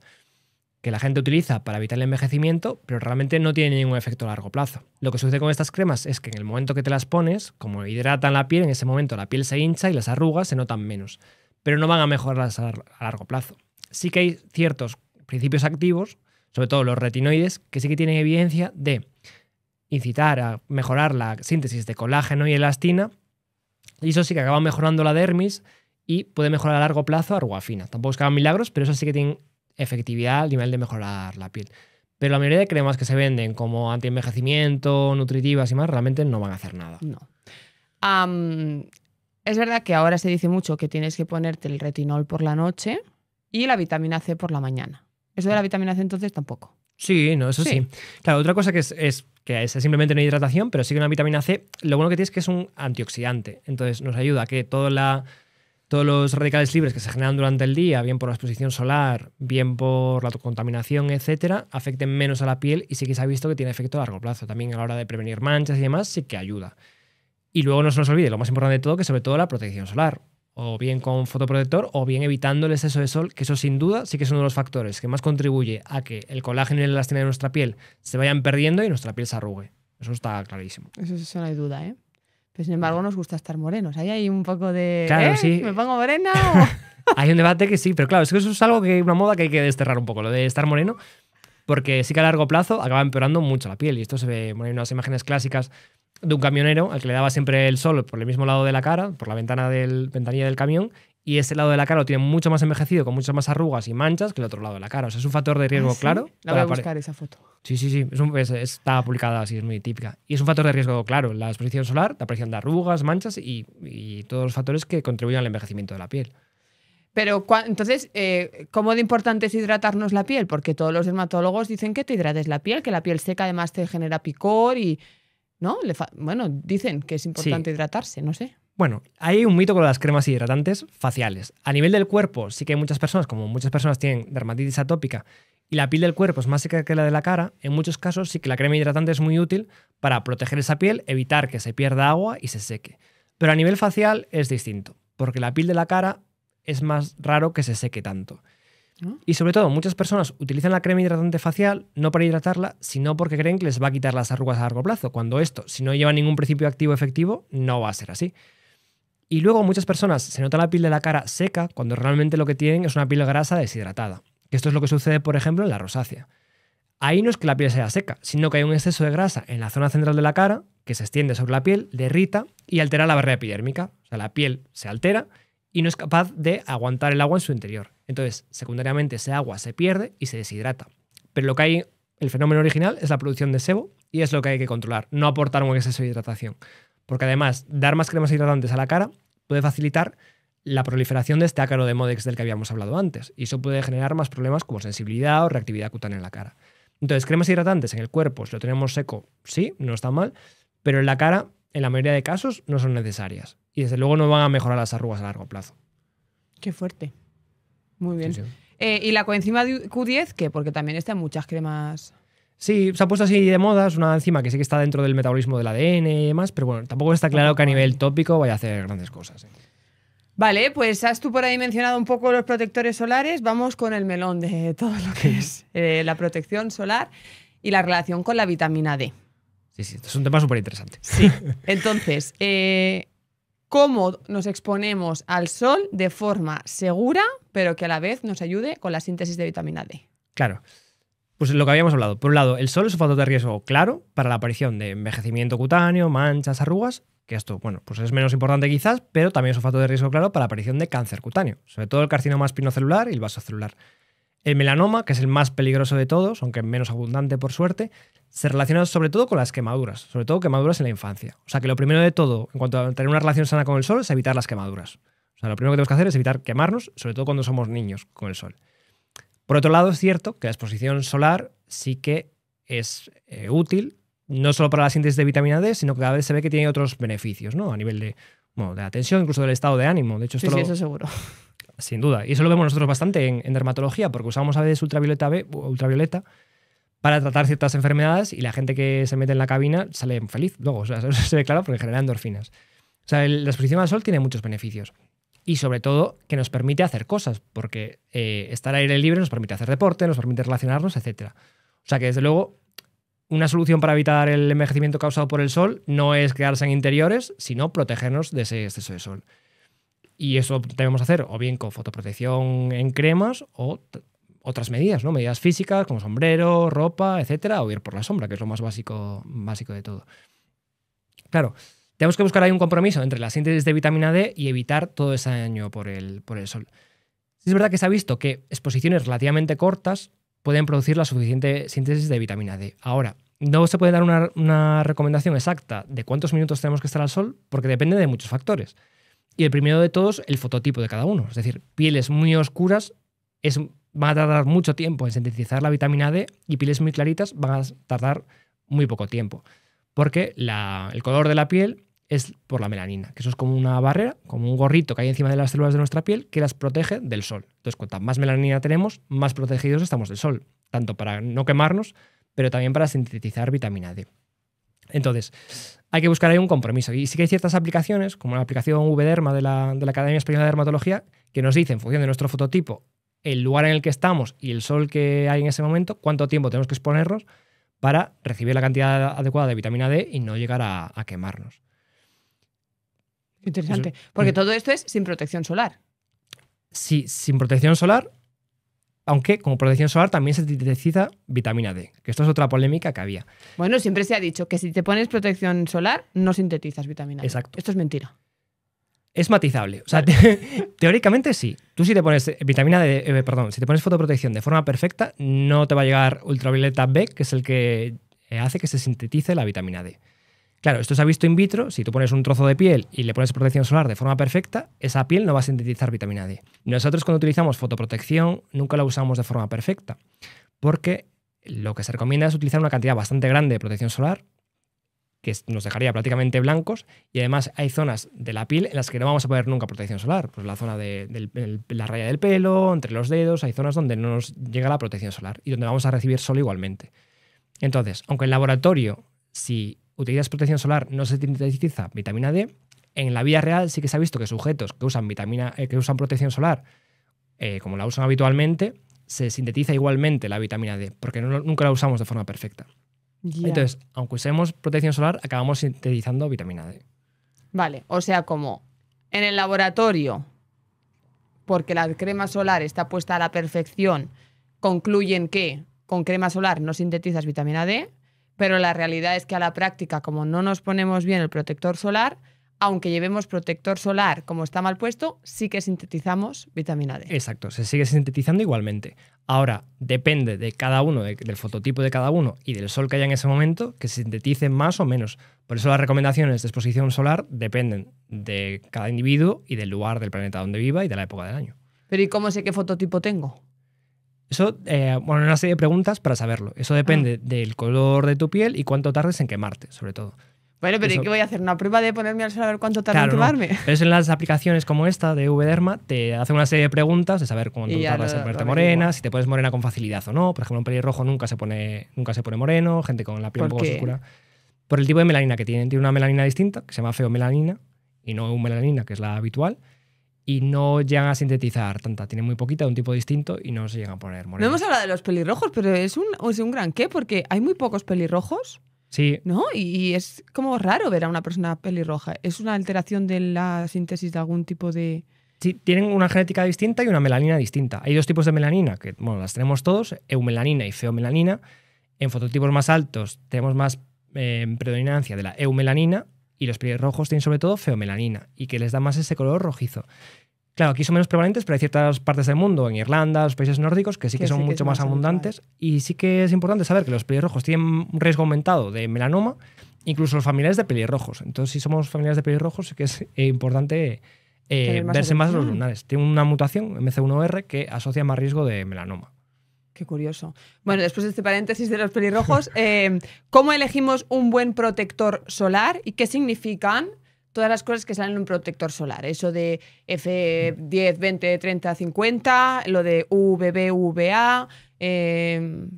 que la gente utiliza para evitar el envejecimiento, pero realmente no tienen ningún efecto a largo plazo. Lo que sucede con estas cremas es que en el momento que te las pones, como hidratan la piel, en ese momento la piel se hincha y las arrugas se notan menos, pero no van a mejorar a largo plazo. Sí que hay ciertos principios activos, sobre todo los retinoides, que sí que tienen evidencia de incitar a mejorar la síntesis de colágeno y elastina, y eso sí que acaba mejorando la dermis y puede mejorar a largo plazo arruga fina. Tampoco es que hagan milagros, pero eso sí que tienen efectividad al nivel de mejorar la piel. Pero la mayoría de cremas que se venden como anti-envejecimiento, nutritivas y más, realmente no van a hacer nada. No. Es verdad que ahora se dice mucho que tienes que ponerte el retinol por la noche y la vitamina C por la mañana. Eso de la vitamina C entonces tampoco. Sí, no, eso sí. Claro, otra cosa que es simplemente una hidratación, pero sí que una vitamina C, lo bueno que tiene es que es un antioxidante. Entonces nos ayuda a que todos los radicales libres que se generan durante el día, bien por la exposición solar, bien por la contaminación, etcétera, afecten menos a la piel y sí que se ha visto que tiene efecto a largo plazo. También a la hora de prevenir manchas y demás, sí que ayuda. Y luego no se nos olvide, lo más importante de todo, que sobre todo la protección solar. O bien con fotoprotector o bien evitando el exceso de sol, que eso sin duda sí que es uno de los factores que más contribuye a que el colágeno y la elastina de nuestra piel se vayan perdiendo y nuestra piel se arrugue. Eso está clarísimo. Eso no hay duda, ¿eh? Pero sin embargo nos gusta estar morenos. Ahí hay un poco de... Claro, sí. ¿Me pongo morena o...? Hay un debate que sí, pero claro, es que eso es algo una moda que hay que desterrar un poco, lo de estar moreno, porque sí que a largo plazo acaba empeorando mucho la piel. Y esto se ve, bueno, hay unas imágenes clásicas de un camionero al que le daba siempre el sol por el mismo lado de la cara, por la ventanilla del camión, y ese lado de la cara lo tiene mucho más envejecido, con muchas más arrugas y manchas que el otro lado de la cara. O sea, es un factor de riesgo claro. La voy a buscar esa foto. Sí. Está publicada así, es muy típica. Y es un factor de riesgo claro, la exposición solar, la aparición de arrugas, manchas y todos los factores que contribuyen al envejecimiento de la piel. Pero entonces, ¿cómo de importante es hidratarnos la piel? Porque todos los dermatólogos dicen que te hidrates la piel, que la piel seca además te genera picor y... ¿No? Bueno, dicen que es importante hidratarse, no sé. Bueno, hay un mito con las cremas hidratantes faciales. A nivel del cuerpo, sí que hay muchas personas, como muchas personas tienen dermatitis atópica y la piel del cuerpo es más seca que la de la cara, en muchos casos sí que la crema hidratante es muy útil para proteger esa piel, evitar que se pierda agua y se seque. Pero a nivel facial es distinto, porque la piel de la cara es más raro que se seque tanto. Y sobre todo, muchas personas utilizan la crema hidratante facial no para hidratarla, sino porque creen que les va a quitar las arrugas a largo plazo, cuando esto, si no lleva ningún principio activo efectivo, no va a ser así. Y luego muchas personas se nota la piel de la cara seca cuando realmente lo que tienen es una piel grasa deshidratada. Esto es lo que sucede, por ejemplo, en la rosácea. Ahí no es que la piel sea seca, sino que hay un exceso de grasa en la zona central de la cara que se extiende sobre la piel, le irrita y altera la barrera epidérmica. O sea, la piel se altera y no es capaz de aguantar el agua en su interior. Entonces, secundariamente, ese agua se pierde y se deshidrata. Pero lo que hay, el fenómeno original, es la producción de sebo y es lo que hay que controlar, no aportar un exceso de hidratación. Porque además, dar más cremas hidratantes a la cara puede facilitar la proliferación de este ácaro de Modex del que habíamos hablado antes. Y eso puede generar más problemas como sensibilidad o reactividad cutánea en la cara. Entonces, cremas hidratantes en el cuerpo, si lo tenemos seco, sí, no está mal, pero en la cara, en la mayoría de casos, no son necesarias. Y desde luego no van a mejorar las arrugas a largo plazo. Qué fuerte. Muy bien. Sí. ¿Y la coenzima Q10 qué? Porque también está en muchas cremas. Sí, se ha puesto así de moda, es una enzima que sí que está dentro del metabolismo del ADN y demás, pero bueno, tampoco está claro que a nivel tópico vaya a hacer grandes cosas. Vale, pues has tú por ahí mencionado un poco los protectores solares. Vamos con el melón de todo lo que es la protección solar y la relación con la vitamina D. Sí, esto es un tema súper interesante. Sí, entonces, ¿cómo nos exponemos al sol de forma segura, pero que a la vez nos ayude con la síntesis de vitamina D? Claro. Pues lo que habíamos hablado. Por un lado, el sol es un factor de riesgo claro para la aparición de envejecimiento cutáneo, manchas, arrugas, que esto, bueno, pues es menos importante quizás, pero también es un factor de riesgo claro para la aparición de cáncer cutáneo, sobre todo el carcinoma espinocelular y el vasocelular. El melanoma, que es el más peligroso de todos, aunque menos abundante por suerte, se relaciona sobre todo con las quemaduras, sobre todo quemaduras en la infancia. O sea que lo primero de todo, en cuanto a tener una relación sana con el sol, es evitar las quemaduras. O sea, lo primero que tenemos que hacer es evitar quemarnos, sobre todo cuando somos niños con el sol. Por otro lado, es cierto que la exposición solar sí que es útil, no solo para la síntesis de vitamina D, sino que cada vez se ve que tiene otros beneficios, ¿no? A nivel de la tensión, incluso del estado de ánimo. De hecho, esto sí, eso seguro. Sin duda. Y eso lo vemos nosotros bastante en dermatología, porque usamos a veces ultravioleta para tratar ciertas enfermedades y la gente que se mete en la cabina sale feliz luego. O sea, eso se ve claro porque genera endorfinas. O sea, la exposición al sol tiene muchos beneficios. Y sobre todo que nos permite hacer cosas, porque estar al aire libre nos permite hacer deporte, nos permite relacionarnos, etc. O sea que desde luego una solución para evitar el envejecimiento causado por el sol no es quedarse en interiores, sino protegernos de ese exceso de sol. Y eso debemos hacer o bien con fotoprotección en cremas o otras medidas, ¿no? Medidas físicas como sombrero, ropa, etcétera, o ir por la sombra, que es lo más básico de todo. Claro, tenemos que buscar ahí un compromiso entre la síntesis de vitamina D y evitar todo ese daño por el sol. Es verdad que se ha visto que exposiciones relativamente cortas pueden producir la suficiente síntesis de vitamina D. Ahora, no se puede dar una recomendación exacta de cuántos minutos tenemos que estar al sol porque depende de muchos factores. Y el primero de todos, el fototipo de cada uno. Es decir, pieles muy oscuras van a tardar mucho tiempo en sintetizar la vitamina D y pieles muy claritas van a tardar muy poco tiempo. Porque el color de la piel es por la melanina, que eso es como una barrera, como un gorrito que hay encima de las células de nuestra piel que las protege del sol. Entonces, cuanta más melanina tenemos, más protegidos estamos del sol, tanto para no quemarnos, pero también para sintetizar vitamina D. Entonces, hay que buscar ahí un compromiso. Y sí que hay ciertas aplicaciones, como la aplicación VDerma de la Academia Española de Dermatología, que nos dice, en función de nuestro fototipo, el lugar en el que estamos y el sol que hay en ese momento, cuánto tiempo tenemos que exponernos para recibir la cantidad adecuada de vitamina D y no llegar a quemarnos. Interesante. Porque todo esto es sin protección solar. Sí, sin protección solar, aunque como protección solar también se sintetiza vitamina D, que esto es otra polémica que había. Bueno, siempre se ha dicho que si te pones protección solar no sintetizas vitamina D. Exacto. Esto es mentira. Es matizable. O sea, teóricamente sí. Tú si te pones vitamina D, si te pones fotoprotección de forma perfecta, no te va a llegar ultravioleta B, que es el que hace que se sintetice la vitamina D. Claro, esto se ha visto in vitro. Si tú pones un trozo de piel y le pones protección solar de forma perfecta, esa piel no va a sintetizar vitamina D. Nosotros cuando utilizamos fotoprotección nunca la usamos de forma perfecta, porque lo que se recomienda es utilizar una cantidad bastante grande de protección solar, que nos dejaría prácticamente blancos, y además hay zonas de la piel en las que no vamos a poner nunca protección solar. Pues la zona de la raya del pelo, entre los dedos, hay zonas donde no nos llega la protección solar y donde vamos a recibir sol igualmente. Entonces, aunque en laboratorio, si utilizas protección solar, no se sintetiza vitamina D, en la vida real sí que se ha visto que sujetos que usan protección solar, como la usan habitualmente, se sintetiza igualmente la vitamina D, porque nunca la usamos de forma perfecta. Yeah. Entonces, aunque usemos protección solar, acabamos sintetizando vitamina D. Vale, o sea, como en el laboratorio, porque la crema solar está puesta a la perfección, concluyen que con crema solar no sintetizas vitamina D, pero la realidad es que a la práctica, como no nos ponemos bien el protector solar, aunque llevemos protector solar como está mal puesto, sí que sintetizamos vitamina D. Exacto, se sigue sintetizando igualmente. Ahora, depende de cada uno, del fototipo de cada uno y del sol que haya en ese momento, que se sintetice más o menos. Por eso las recomendaciones de exposición solar dependen de cada individuo y del lugar del planeta donde viva y de la época del año. Pero ¿y cómo sé qué fototipo tengo? Eso, una serie de preguntas para saberlo. Eso depende del color de tu piel y cuánto tardes en quemarte, sobre todo. Bueno, pero ¿y qué voy a hacer? ¿Una prueba de ponerme al sol a ver cuánto tarda en quemarme? No. Pero eso en las aplicaciones como esta de VDerma te hacen una serie de preguntas de saber cuánto tardas en ponerte morena, si te pones morena con facilidad o no. Por ejemplo, un pelirrojo nunca se pone moreno, gente con la piel un poco oscura. Por el tipo de melanina que tienen. Tiene una melanina distinta, que se llama feomelanina, y no eumelanina, que es la habitual. Y no llegan a sintetizar tanta. Tienen muy poquita, de un tipo distinto, y no se llegan a poner morenos. No hemos hablado de los pelirrojos, pero es un gran qué, porque hay muy pocos pelirrojos. Sí. ¿No? Y es como raro ver a una persona pelirroja. ¿Es una alteración de la síntesis de algún tipo de...? Sí, tienen una genética distinta y una melanina distinta. Hay dos tipos de melanina, que las tenemos todos, eumelanina y feomelanina. En fototipos más altos tenemos más predominancia de la eumelanina y los pelirrojos tienen sobre todo feomelanina y que les da más ese color rojizo. Claro, aquí son menos prevalentes, pero hay ciertas partes del mundo, en Irlanda, los países nórdicos, que sí que son mucho más abundantes. Y sí que es importante saber que los pelirrojos tienen un riesgo aumentado de melanoma, incluso los familiares de pelirrojos. Entonces, si somos familiares de pelirrojos, sí que es importante verse más los lunares. Tiene una mutación, MC1R, que asocia más riesgo de melanoma. Qué curioso. Bueno, después de este paréntesis de los pelirrojos, ¿cómo elegimos un buen protector solar y qué significan todas las cosas que salen en un protector solar? Eso de F10, 20, 30, 50, lo de UVB, UVA,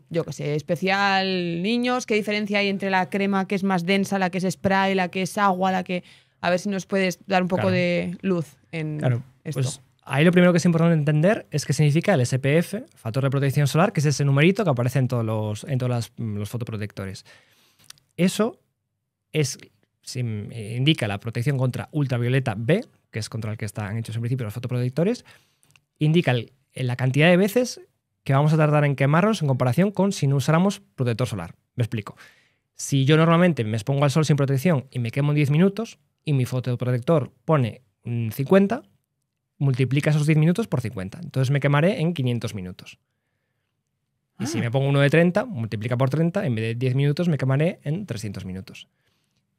yo qué sé, especial niños. ¿Qué diferencia hay entre la crema que es más densa, la que es spray, la que es agua, la que... A ver si nos puedes dar un poco de luz en esto. Pues ahí lo primero que es importante entender es qué significa el SPF, factor de protección solar, que es ese numerito que aparece en todos los fotoprotectores. Eso indica la protección contra ultravioleta B, que es contra el que están hechos en principio los fotoprotectores, indica la cantidad de veces que vamos a tardar en quemarnos en comparación con si no usáramos protector solar. Me explico. Si yo normalmente me expongo al sol sin protección y me quemo en 10 minutos y mi fotoprotector pone 50, multiplica esos 10 minutos por 50. Entonces me quemaré en 500 minutos. Y si me pongo uno de 30, multiplica por 30, en vez de 10 minutos me quemaré en 300 minutos.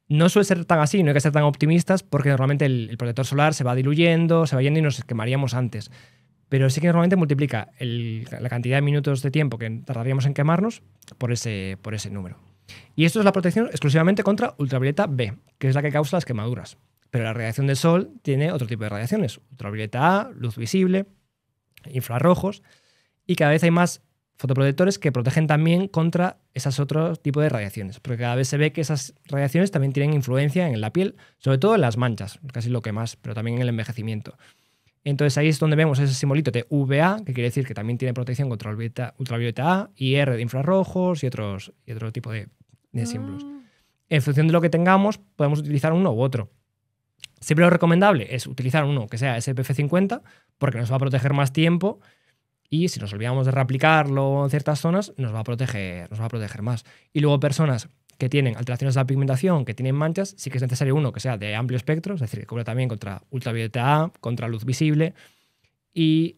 No suele ser tan así, no hay que ser tan optimistas porque normalmente el protector solar se va diluyendo, se va yendo y nos quemaríamos antes. Pero sí que normalmente multiplica la cantidad de minutos de tiempo que tardaríamos en quemarnos por ese número. Y esto es la protección exclusivamente contra ultravioleta B, que es la que causa las quemaduras. Pero la radiación del sol tiene otro tipo de radiaciones. Ultravioleta A, luz visible, infrarrojos. Y cada vez hay más fotoprotectores que protegen también contra esos otros tipos de radiaciones. Porque cada vez se ve que esas radiaciones también tienen influencia en la piel, sobre todo en las manchas, casi lo que más, pero también en el envejecimiento. Entonces ahí es donde vemos ese simbolito de UVA, que quiere decir que también tiene protección contra ultravioleta A, y R de infrarrojos y otro tipo de símbolos. En función de lo que tengamos, podemos utilizar uno u otro. Siempre lo recomendable es utilizar uno que sea SPF 50 porque nos va a proteger más tiempo y si nos olvidamos de reaplicarlo en ciertas zonas nos va a proteger más. Y luego personas que tienen alteraciones de la pigmentación, que tienen manchas, sí que es necesario uno que sea de amplio espectro, es decir, que cubra también contra ultravioleta A, contra luz visible y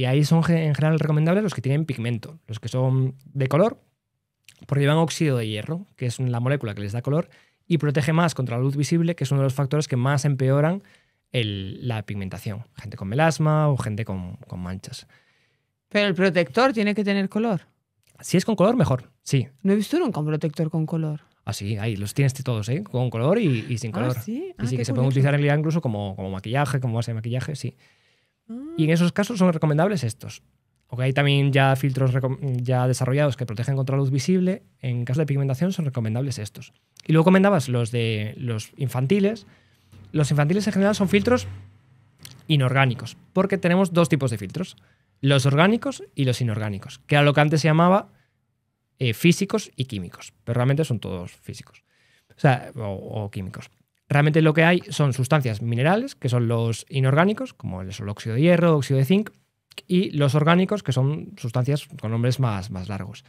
ahí son en general recomendables los que tienen pigmento, los que son de color porque llevan óxido de hierro, que es la molécula que les da color y protege más contra la luz visible, que es uno de los factores que más empeoran la pigmentación. Gente con melasma o gente con manchas. Pero el protector tiene que tener color. Si es con color, mejor, sí. No he visto nunca un protector con color. Ah, sí, ahí los tienes todos, ¿eh? Con color y sin color. ¿Sí? Y sí, que se curioso. pueden utilizar en realidad incluso como maquillaje, como base de maquillaje, sí. Y en esos casos son recomendables estos. Aunque hay también ya filtros ya desarrollados que protegen contra la luz visible, en caso de pigmentación son recomendables estos. Y luego comentabas los infantiles. Los infantiles en general son filtros inorgánicos, porque tenemos dos tipos de filtros, los orgánicos y los inorgánicos, que era lo que antes se llamaba físicos y químicos, pero realmente son todos físicos, o químicos. Realmente lo que hay son sustancias minerales, que son los inorgánicos, como el óxido de hierro, óxido de zinc, y los orgánicos, que son sustancias con nombres más largos.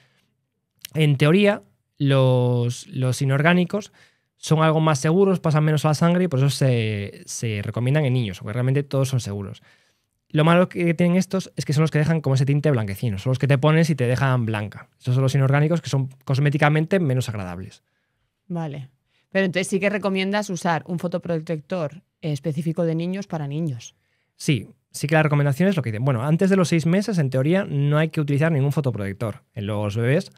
En teoría, los inorgánicos son algo más seguros, pasan menos a la sangre y por eso se recomiendan en niños, porque realmente todos son seguros. Lo malo que tienen estos es que son los que dejan como ese tinte blanquecino, son los que te pones y te dejan blanca. Estos son los inorgánicos que son cosméticamente menos agradables. Vale. Pero entonces sí que recomiendas usar un fotoprotector específico de niños para niños. Sí que la recomendación es lo que dicen. Bueno, antes de los 6 meses, en teoría, no hay que utilizar ningún fotoprotector en los bebés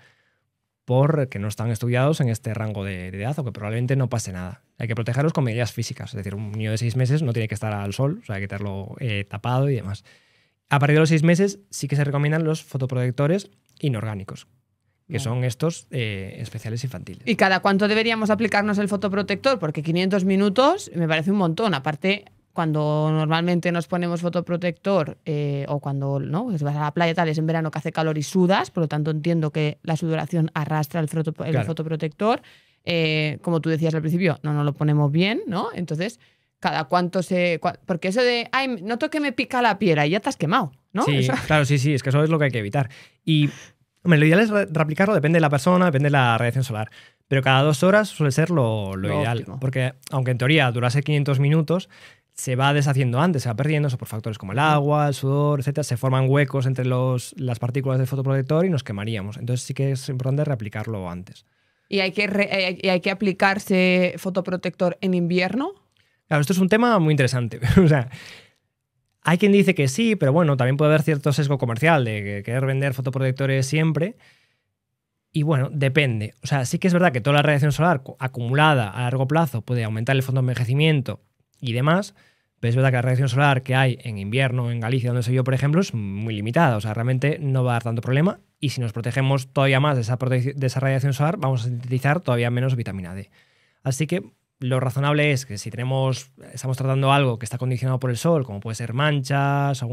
porque no están estudiados en este rango de edad o que probablemente no pase nada. Hay que protegerlos con medidas físicas. Es decir, un niño de 6 meses no tiene que estar al sol, o sea, hay que tenerlo tapado y demás. A partir de los 6 meses sí que se recomiendan los fotoprotectores inorgánicos, que son estos especiales infantiles. ¿Y cada cuánto deberíamos aplicarnos el fotoprotector? Porque 500 minutos me parece un montón. Aparte, cuando normalmente nos ponemos fotoprotector o cuando no, pues vas a la playa tal, es en verano que hace calor y sudas, por lo tanto entiendo que la sudoración arrastra el fotoprotector. Como tú decías al principio, no nos lo ponemos bien, ¿no? Entonces, cada cuánto porque eso de, ay, noto que me pica la piel y ya te has quemado, ¿no? Sí, eso... claro, sí, es que eso es lo que hay que evitar. Y hombre, lo ideal es reaplicarlo, depende de la persona, depende de la radiación solar. Pero cada 2 horas suele ser lo ideal. Óptimo. Porque aunque en teoría durase 500 minutos, se va deshaciendo antes, se va perdiendo eso por factores como el agua, el sudor, etcétera. Se forman huecos entre las partículas del fotoprotector y nos quemaríamos. Entonces sí que es importante reaplicarlo antes. ¿Y hay que aplicarse fotoprotector en invierno? Claro, esto es un tema muy interesante. O sea, hay quien dice que sí, pero bueno, también puede haber cierto sesgo comercial de querer vender fotoprotectores siempre. Y bueno, depende. O sea, sí que es verdad que toda la radiación solar acumulada a largo plazo puede aumentar el fotoenvejecimiento y demás, pero es verdad que la radiación solar que hay en invierno, en Galicia, donde soy yo, por ejemplo, es muy limitada. O sea, realmente no va a dar tanto problema. Y si nos protegemos todavía más de esa radiación solar, vamos a sintetizar todavía menos vitamina D. Así que lo razonable es que si estamos tratando algo que está condicionado por el sol, como puede ser manchas,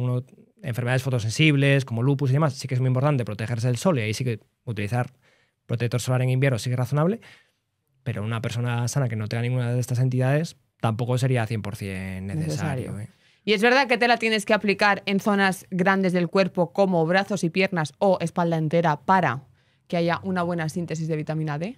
enfermedades fotosensibles, como lupus y demás, sí que es muy importante protegerse del sol y ahí sí que utilizar protector solar en invierno sí que es razonable, pero una persona sana que no tenga ninguna de estas entidades tampoco sería 100% necesario. Y es verdad que te la tienes que aplicar en zonas grandes del cuerpo como brazos y piernas o espalda entera para que haya una buena síntesis de vitamina D.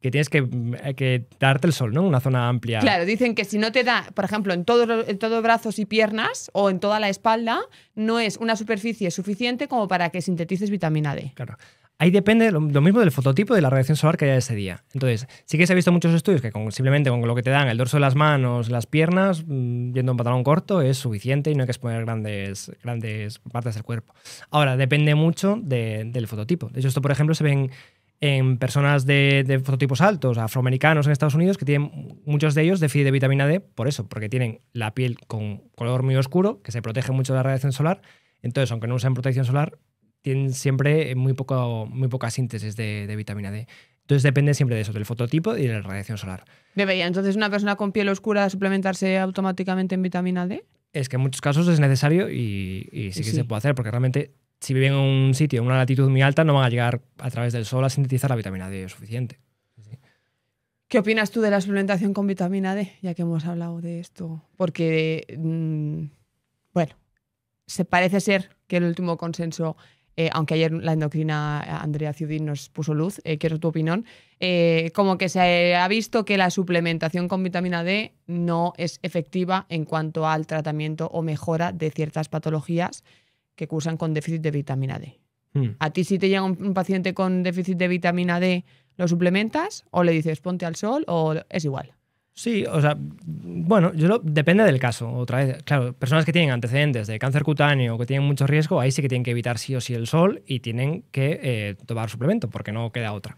Que tienes que darte el sol, ¿no? Una zona amplia. Claro, dicen que si no te da, por ejemplo, en todo brazos y piernas o en toda la espalda, no es una superficie suficiente como para que sintetices vitamina D. Claro. Ahí depende lo mismo del fototipo y de la radiación solar que haya ese día. Entonces, sí que se ha visto muchos estudios que simplemente con lo que te dan el dorso de las manos, las piernas, yendo un pantalón corto, es suficiente y no hay que exponer grandes partes del cuerpo. Ahora, depende mucho del fototipo. De hecho, esto, por ejemplo, se ven en personas de fototipos altos, afroamericanos en Estados Unidos, que tienen muchos de ellos déficit de vitamina D por eso, porque tienen la piel con color muy oscuro, que se protege mucho de la radiación solar. Entonces, aunque no usen protección solar, tienen siempre muy poca síntesis de vitamina D. Entonces depende siempre de eso, del fototipo y de la radiación solar. ¿Debería entonces una persona con piel oscura suplementarse automáticamente en vitamina D? Es que en muchos casos es necesario y sí que se puede hacer, porque realmente si viven en un sitio, en una latitud muy alta, no van a llegar a través del sol a sintetizar la vitamina D suficiente. Sí. ¿Qué opinas tú de la suplementación con vitamina D, ya que hemos hablado de esto? Porque, bueno, se parece ser que el último consenso, aunque ayer la endocrina Andrea Ciudín nos puso luz, quiero tu opinión, como que se ha visto que la suplementación con vitamina D no es efectiva en cuanto al tratamiento o mejora de ciertas patologías que cursan con déficit de vitamina D. ¿A ti si te llega un paciente con déficit de vitamina D, lo suplementas o le dices ponte al sol o es igual? Sí, o sea, bueno, depende del caso. Otra vez, claro, personas que tienen antecedentes de cáncer cutáneo o que tienen mucho riesgo, ahí sí que tienen que evitar sí o sí el sol y tienen que tomar suplemento porque no queda otra.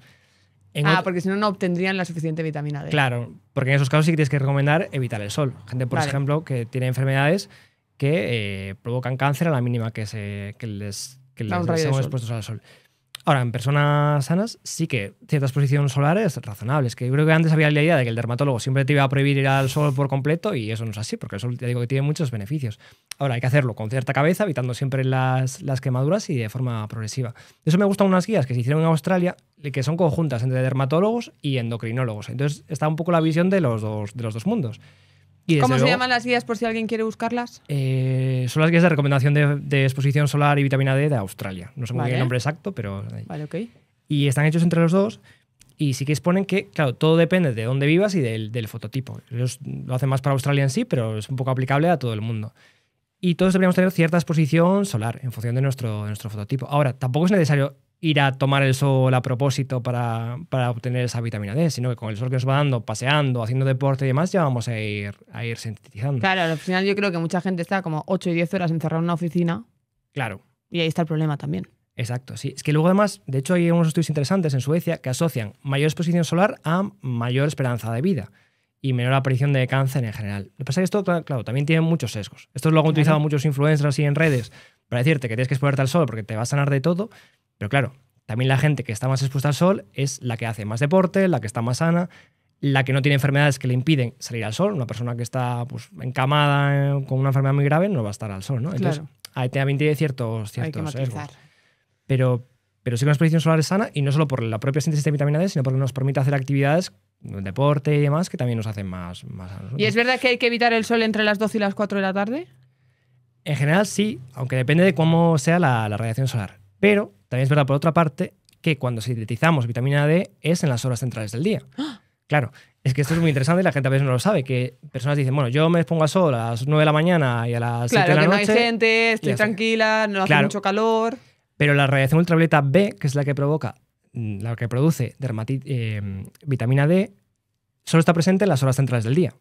Porque si no, no obtendrían la suficiente vitamina D. Claro, porque en esos casos sí que tienes que recomendar evitar el sol. Gente, por ejemplo, que tiene enfermedades que provocan cáncer a la mínima que les sean expuestos al sol. Ahora, en personas sanas sí que cierta exposición solar es razonable. Es que yo creo que antes había la idea de que el dermatólogo siempre te iba a prohibir ir al sol por completo y eso no es así, porque el sol, te digo, que tiene muchos beneficios. Ahora, hay que hacerlo con cierta cabeza, evitando siempre las quemaduras y de forma progresiva. De eso me gustan unas guías que se hicieron en Australia, que son conjuntas entre dermatólogos y endocrinólogos. Entonces está un poco la visión de los dos mundos. ¿Cómo se llaman las guías por si alguien quiere buscarlas? Son las guías de recomendación de exposición solar y vitamina D de Australia. No sé muy bien el nombre exacto, pero... Vale, ok. Y están hechos entre los dos y sí que exponen que, claro, todo depende de dónde vivas y del fototipo. Ellos lo hacen más para Australia en sí, pero es un poco aplicable a todo el mundo. Y todos deberíamos tener cierta exposición solar en función de nuestro fototipo. Ahora, tampoco es necesario ir a tomar el sol a propósito para obtener esa vitamina D, sino que con el sol que nos va dando, paseando, haciendo deporte y demás, ya vamos a ir sintetizando. Claro, al final yo creo que mucha gente está como 8 y 10 horas encerrada en una oficina. Claro. Y ahí está el problema también. Exacto, sí. Es que luego además, de hecho hay unos estudios interesantes en Suecia que asocian mayor exposición solar a mayor esperanza de vida y menor aparición de cáncer en general. Lo que pasa es que esto, claro, también tiene muchos sesgos. Esto lo han utilizado muchos influencers así en redes para decirte que tienes que exponerte al sol porque te va a sanar de todo. Pero claro, también la gente que está más expuesta al sol es la que hace más deporte, la que está más sana, la que no tiene enfermedades que le impiden salir al sol. Una persona que está pues, encamada con una enfermedad muy grave no va a estar al sol, ¿no? Entonces, ahí también tiene ciertos sesgos. Pero sí que una exposición solar es sana y no solo por la propia síntesis de vitamina D, sino porque nos permite hacer actividades, deporte y demás, que también nos hacen más sanos. ¿Y es verdad que hay que evitar el sol entre las 12 y las 4 de la tarde? En general sí, aunque depende de cómo sea la radiación solar. Pero también es verdad, por otra parte, que cuando sintetizamos vitamina D es en las horas centrales del día. Claro, es que esto es muy interesante y la gente a veces no lo sabe, que personas dicen, bueno, yo me pongo al sol a las 9 de la mañana y a las 7 de la noche. Claro, que no hay gente, estoy tranquila, no hace mucho calor. Pero la radiación ultravioleta B, que es la que produce vitamina D, solo está presente en las horas centrales del día,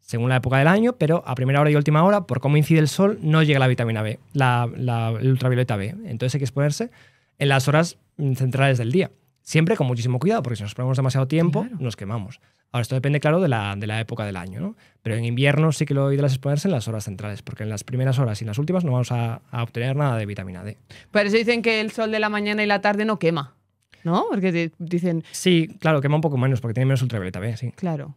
según la época del año, pero a primera hora y última hora, por cómo incide el sol, no llega la vitamina B, el ultravioleta B. Entonces hay que exponerse en las horas centrales del día. Siempre con muchísimo cuidado, porque si nos ponemos demasiado tiempo, nos quemamos. Ahora, esto depende, claro, de la época del año, ¿no? Pero en invierno sí que lo ideal es exponerse en las horas centrales, porque en las primeras horas y en las últimas no vamos a obtener nada de vitamina D. Por eso dicen que el sol de la mañana y la tarde no quema, ¿no? Porque dicen... Sí, claro, quema un poco menos, porque tiene menos ultravioleta B, sí. Claro.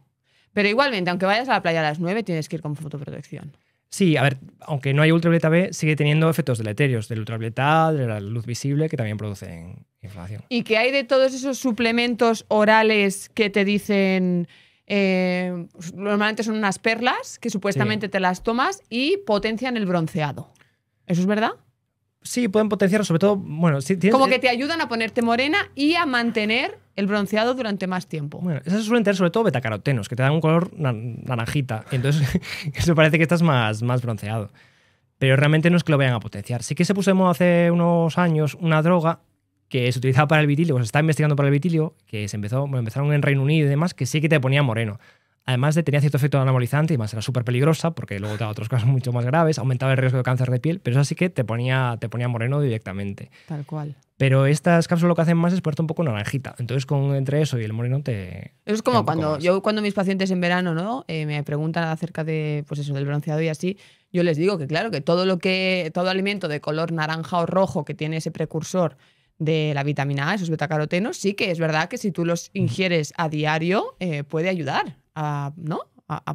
Pero igualmente, aunque vayas a la playa a las 9, tienes que ir con fotoprotección. Sí, a ver, aunque no hay ultravioleta B, sigue teniendo efectos deleterios del ultravioleta A, de la luz visible, que también producen inflamación. ¿Y qué hay de todos esos suplementos orales que te dicen... normalmente son unas perlas que supuestamente te las tomas y potencian el bronceado? ¿Eso es verdad? Sí, pueden potenciar, sobre todo, bueno, sí, Como que te ayudan a ponerte morena y a mantener el bronceado durante más tiempo. Bueno, esas suelen tener sobre todo betacarotenos, que te dan un color naranjita. Entonces, eso parece que estás más bronceado. Pero realmente no es que lo vayan a potenciar. Sí que se puso de moda hace unos años una droga que se utilizaba para el vitilio, o se está investigando para el vitilio, que empezaron en Reino Unido y demás, que sí que te ponía moreno. Además de tenía cierto efecto anabolizante y además era súper peligrosa porque luego te daba otras cosas mucho más graves, aumentaba el riesgo de cáncer de piel, pero eso sí que te ponía moreno directamente. Tal cual. Pero estas cápsulas lo que hacen más es ponerte un poco naranjita. Entonces, entre eso y el moreno te... Eso es como cuando mis pacientes en verano, ¿no? Me preguntan acerca de, pues eso, del bronceado y así, yo les digo que claro, que todo alimento de color naranja o rojo que tiene ese precursor de la vitamina A, esos betacarotenos, sí que es verdad que si tú los ingieres a diario puede ayudar a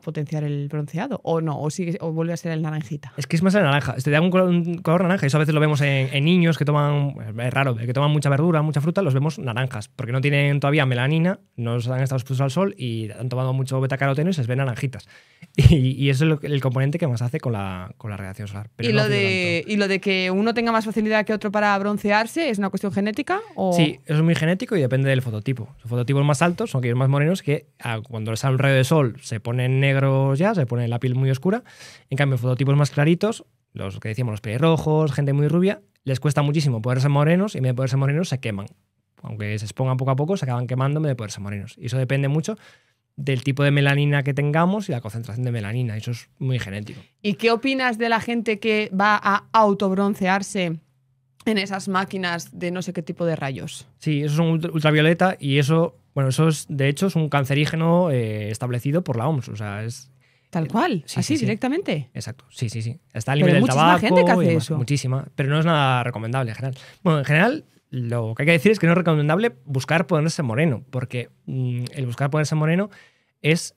potenciar el bronceado, o no, o vuelve a ser el naranjita. Es que es más el naranja, te da un color naranja, y eso a veces lo vemos en niños que toman, es raro, que toman mucha verdura, mucha fruta, los vemos naranjas, porque no tienen todavía melanina, no han estado expuestos al sol y han tomado mucho betacaroteno y se les ven naranjitas. Y eso es el componente que más hace con la radiación solar. Pero ¿Y lo de que uno tenga más facilidad que otro para broncearse es una cuestión genética? ¿O? Sí, eso es muy genético y depende del fototipo. Los fototipos más altos son aquellos más morenos que cuando les sale un rayo de sol se ponen negros ya, se ponen la piel muy oscura. En cambio, fototipos más claritos, los que decíamos, los pelirrojos, gente muy rubia, les cuesta muchísimo poderse morenos y en vez de poderse morenos se queman. Aunque se expongan poco a poco, se acaban quemando en vez de poderse morenos. Y eso depende mucho del tipo de melanina que tengamos y la concentración de melanina. Eso es muy genético. ¿Y qué opinas de la gente que va a autobroncearse en esas máquinas de no sé qué tipo de rayos? Sí, eso es un ultravioleta y eso es, de hecho, es un cancerígeno establecido por la OMS. O sea, es... Tal cual, sí, así, directamente. Exacto, sí. Está al nivel del tabaco. Muchísima gente que hace eso. Muchísima, pero no es nada recomendable en general. Bueno, en general, lo que hay que decir es que no es recomendable buscar ponerse moreno, porque el buscar ponerse moreno es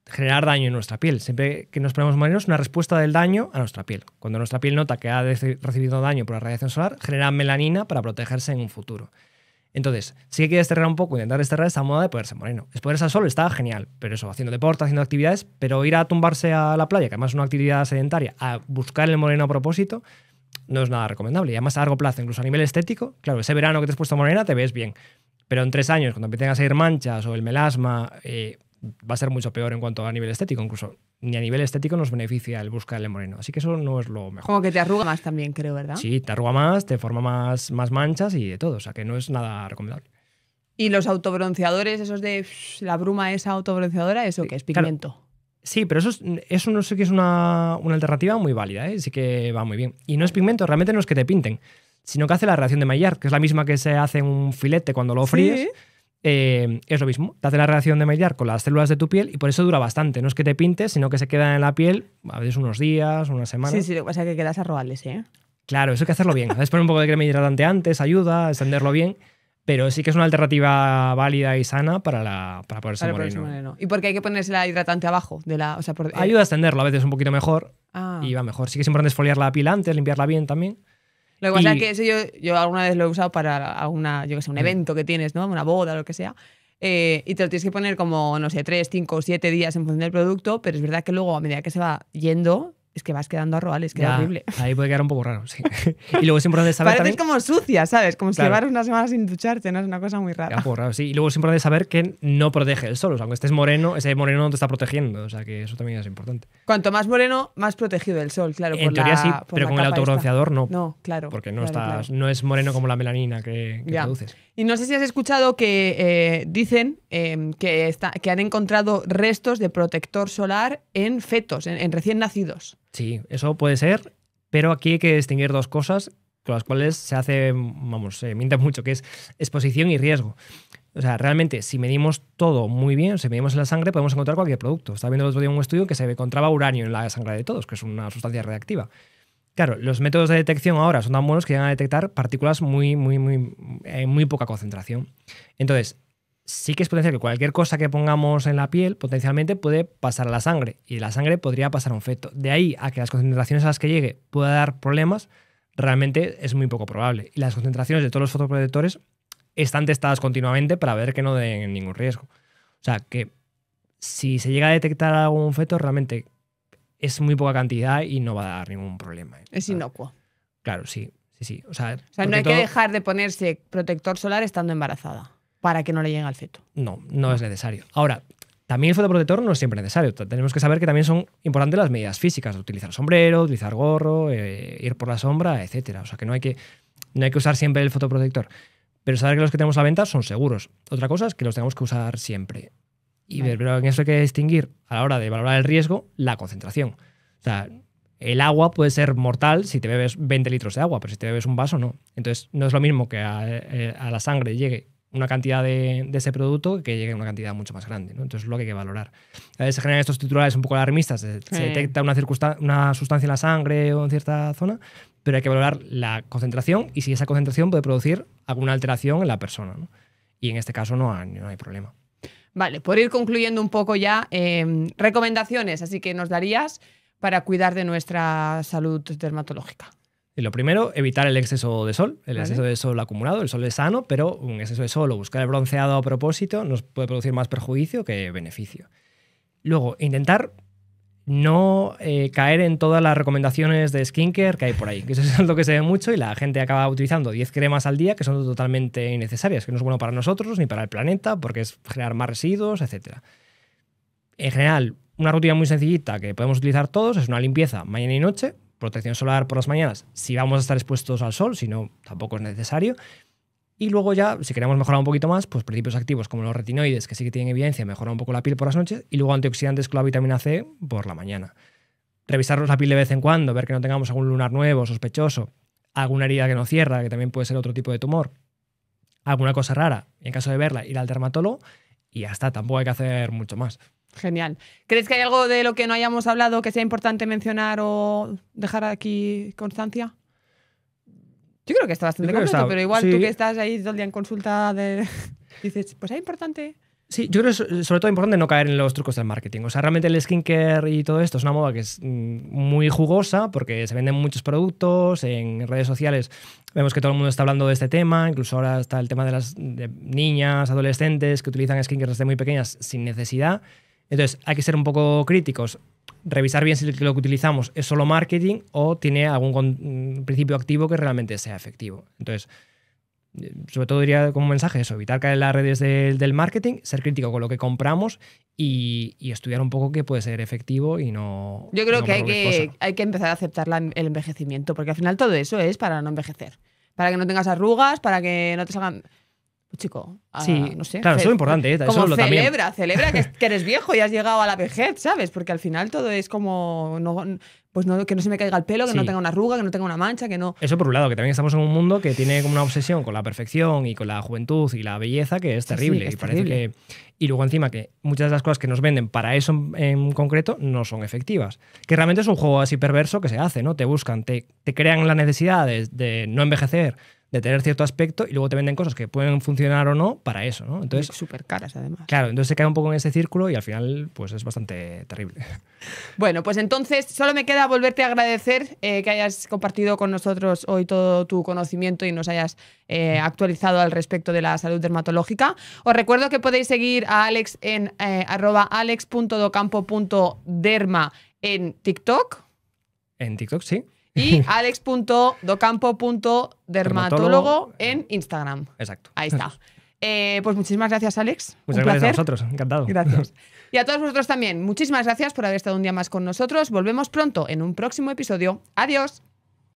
generar daño en nuestra piel. Siempre que nos ponemos morenos, una respuesta del daño a nuestra piel. Cuando nuestra piel nota que ha recibido daño por la radiación solar, genera melanina para protegerse en un futuro. Entonces, sí que hay que desterrar un poco, intentar desterrar esta moda de ponerse moreno. Ponerse al sol está genial, pero eso, haciendo deporte, haciendo actividades, pero ir a tumbarse a la playa, que además es una actividad sedentaria, a buscar el moreno a propósito, no es nada recomendable. Y además a largo plazo, incluso a nivel estético, claro, ese verano que te has puesto morena te ves bien, pero en 3 años, cuando empiecen a salir manchas o el melasma, va a ser mucho peor en cuanto a nivel estético. Incluso ni a nivel estético nos beneficia el buscar el moreno. Así que eso no es lo mejor. Como que te arruga más también, creo, ¿verdad? Sí, te arruga más, te forma más manchas y de todo. O sea que no es nada recomendable. ¿Y los autobronceadores, esos de la bruma esa autobronceadora, eso qué es? ¿Pigmento? Claro. Sí, pero eso no sé que es una alternativa muy válida, ¿eh? Sí que va muy bien. Y no es pigmento, realmente no es que te pinten, sino que hace la reacción de Maillard, que es la misma que se hace en un filete cuando lo fríes. ¿Sí? Es lo mismo, te hace la reacción de Maillard con las células de tu piel y por eso dura bastante. No es que te pintes, sino que se queda en la piel a veces unos días, unas semanas. Sí, lo que pasa es que quedas a robarles, ¿eh? Claro, eso hay que hacerlo bien. A veces poner un poco de crema hidratante antes ayuda a extenderlo bien, pero sí que es una alternativa válida y sana para ponerse moreno. ¿Y por qué hay que ponerse la hidratante abajo? Ayuda a extenderlo a veces un poquito mejor y va mejor. Sí que es importante esfoliar la piel antes, limpiarla bien también. Lo que pasa es que eso yo alguna vez lo he usado para alguna, yo que sé, un evento que tienes, ¿no? Una boda o lo que sea. Y te lo tienes que poner como, no sé, 3, 5 o 7 días en función del producto, pero es verdad que luego, a medida que se va yendo, es que vas quedando a roales, queda horrible. Ahí puede quedar un poco raro, sí. Y luego es importante saber Pareces también... como sucia, ¿sabes? Como si llevaras una semana sin ducharte, ¿no? Es una cosa muy rara. Un poco raro, sí. Y luego es importante saber que no protege el sol. O sea, aunque estés moreno, ese moreno no te está protegiendo. O sea, que eso también es importante. Cuanto más moreno, más protegido del sol, claro. En teoría sí, pero con el autobronceador no. No, claro. Porque no es moreno como la melanina que produces. Y no sé si has escuchado que dicen que han encontrado restos de protector solar en fetos, en recién nacidos. Sí, eso puede ser, pero aquí hay que distinguir 2 cosas con las cuales se miente mucho, que es exposición y riesgo. O sea, realmente, si medimos todo muy bien, si medimos en la sangre, podemos encontrar cualquier producto. Estaba viendo el otro día un estudio que se encontraba uranio en la sangre de todos, que es una sustancia radiactiva. Claro, los métodos de detección ahora son tan buenos que llegan a detectar partículas muy poca concentración. Entonces, sí que es potencial que cualquier cosa que pongamos en la piel potencialmente puede pasar a la sangre y de la sangre podría pasar a un feto. De ahí a que las concentraciones a las que llegue pueda dar problemas, realmente es muy poco probable. Y las concentraciones de todos los fotoprotectores están testadas continuamente para ver que no den ningún riesgo. O sea, que si se llega a detectar algún feto, realmente es muy poca cantidad y no va a dar ningún problema. Es inocuo. Claro, sí. O sea, no hay que dejar de ponerse protector solar estando embarazada para que no le llegue al feto. No es necesario. Ahora, también el fotoprotector no es siempre necesario. Tenemos que saber que también son importantes las medidas físicas, utilizar sombrero, utilizar gorro, ir por la sombra, etcétera. O sea, que no hay que usar siempre el fotoprotector. Pero saber que los que tenemos a la venta son seguros. Otra cosa es que los tenemos que usar siempre. Y pero en eso hay que distinguir, a la hora de valorar el riesgo, la concentración. O sea, el agua puede ser mortal si te bebes 20 litros de agua, pero si te bebes un vaso, no. Entonces, no es lo mismo que a la sangre llegue una cantidad de ese producto que llegue a una cantidad mucho más grande, ¿no? Entonces es lo que hay que valorar. A veces se generan estos titulares un poco alarmistas, se detecta una sustancia en la sangre o en cierta zona, pero hay que valorar la concentración y si esa concentración puede producir alguna alteración en la persona, ¿no? Y en este caso no hay problema. Vale, por ir concluyendo un poco ya, recomendaciones, así que nos darías para cuidar de nuestra salud dermatológica. Y lo primero, evitar el exceso de sol. El exceso de sol acumulado. El sol es sano, pero un exceso de sol o buscar el bronceado a propósito nos puede producir más perjuicio que beneficio. Luego, intentar no caer en todas las recomendaciones de skincare que hay por ahí, que eso es lo que se ve mucho y la gente acaba utilizando 10 cremas al día que son totalmente innecesarias, que no es bueno para nosotros ni para el planeta porque es generar más residuos, etc. En general, una rutina muy sencillita que podemos utilizar todos es una limpieza mañana y noche, protección solar por las mañanas si vamos a estar expuestos al sol, si no, tampoco es necesario. Y luego ya, si queremos mejorar un poquito más, pues principios activos como los retinoides, que sí que tienen evidencia, mejorar un poco la piel por las noches, y luego antioxidantes con la vitamina C por la mañana. Revisarnos la piel de vez en cuando, ver que no tengamos algún lunar nuevo, sospechoso, alguna herida que no cierra, que también puede ser otro tipo de tumor, alguna cosa rara, y en caso de verla, ir al dermatólogo, y ya está, tampoco hay que hacer mucho más. Genial. ¿Crees que hay algo de lo que no hayamos hablado que sea importante mencionar o dejar aquí constancia? Yo creo que está bastante completo, pero igual sí. Tú que estás ahí todo el día en consulta dices, pues es importante. Sí, yo creo que es sobre todo importante no caer en los trucos del marketing. O sea, realmente el skincare y todo esto es una moda que es muy jugosa porque se venden muchos productos, en redes sociales vemos que todo el mundo está hablando de este tema, incluso ahora está el tema de las niñas, adolescentes que utilizan skincare desde muy pequeñas sin necesidad. Entonces hay que ser un poco críticos, revisar bien si lo que utilizamos es solo marketing o tiene algún principio activo que realmente sea efectivo. Entonces, sobre todo diría como mensaje eso, evitar caer en las redes del marketing, ser crítico con lo que compramos y estudiar un poco qué puede ser efectivo y no... Yo creo que hay que empezar a aceptar el envejecimiento, porque al final todo eso es para no envejecer, para que no tengas arrugas, para que no te salgan... Pues chico, sí, no sé. Claro, eso es importante. Como eso celebra que eres viejo y has llegado a la vejez, ¿sabes? Porque al final todo es como que no se me caiga el pelo, que no tenga una arruga, que no tenga una mancha, que no... Eso por un lado, que también estamos en un mundo que tiene como una obsesión con la perfección y con la juventud y la belleza que es terrible. Sí, y parece que y luego encima que muchas de las cosas que nos venden para eso en concreto no son efectivas. Que realmente es un juego así perverso que se hace, ¿no? Te buscan, te crean la necesidad de no envejecer, de tener cierto aspecto y luego te venden cosas que pueden funcionar o no para eso, ¿no? Entonces, súper caras además. Claro, entonces se cae un poco en ese círculo y al final pues es bastante terrible. Bueno, pues entonces solo me queda volverte a agradecer que hayas compartido con nosotros hoy todo tu conocimiento y nos hayas actualizado al respecto de la salud dermatológica. Os recuerdo que podéis seguir a Alex en @alex.docampo.derma en TikTok. En TikTok, sí. Y alex.docampo.dermatólogo en Instagram. Exacto. Ahí está. Pues muchísimas gracias, Alex. Muchas gracias a vosotros. Encantado. Gracias. Y a todos vosotros también. Muchísimas gracias por haber estado un día más con nosotros. Volvemos pronto en un próximo episodio. Adiós.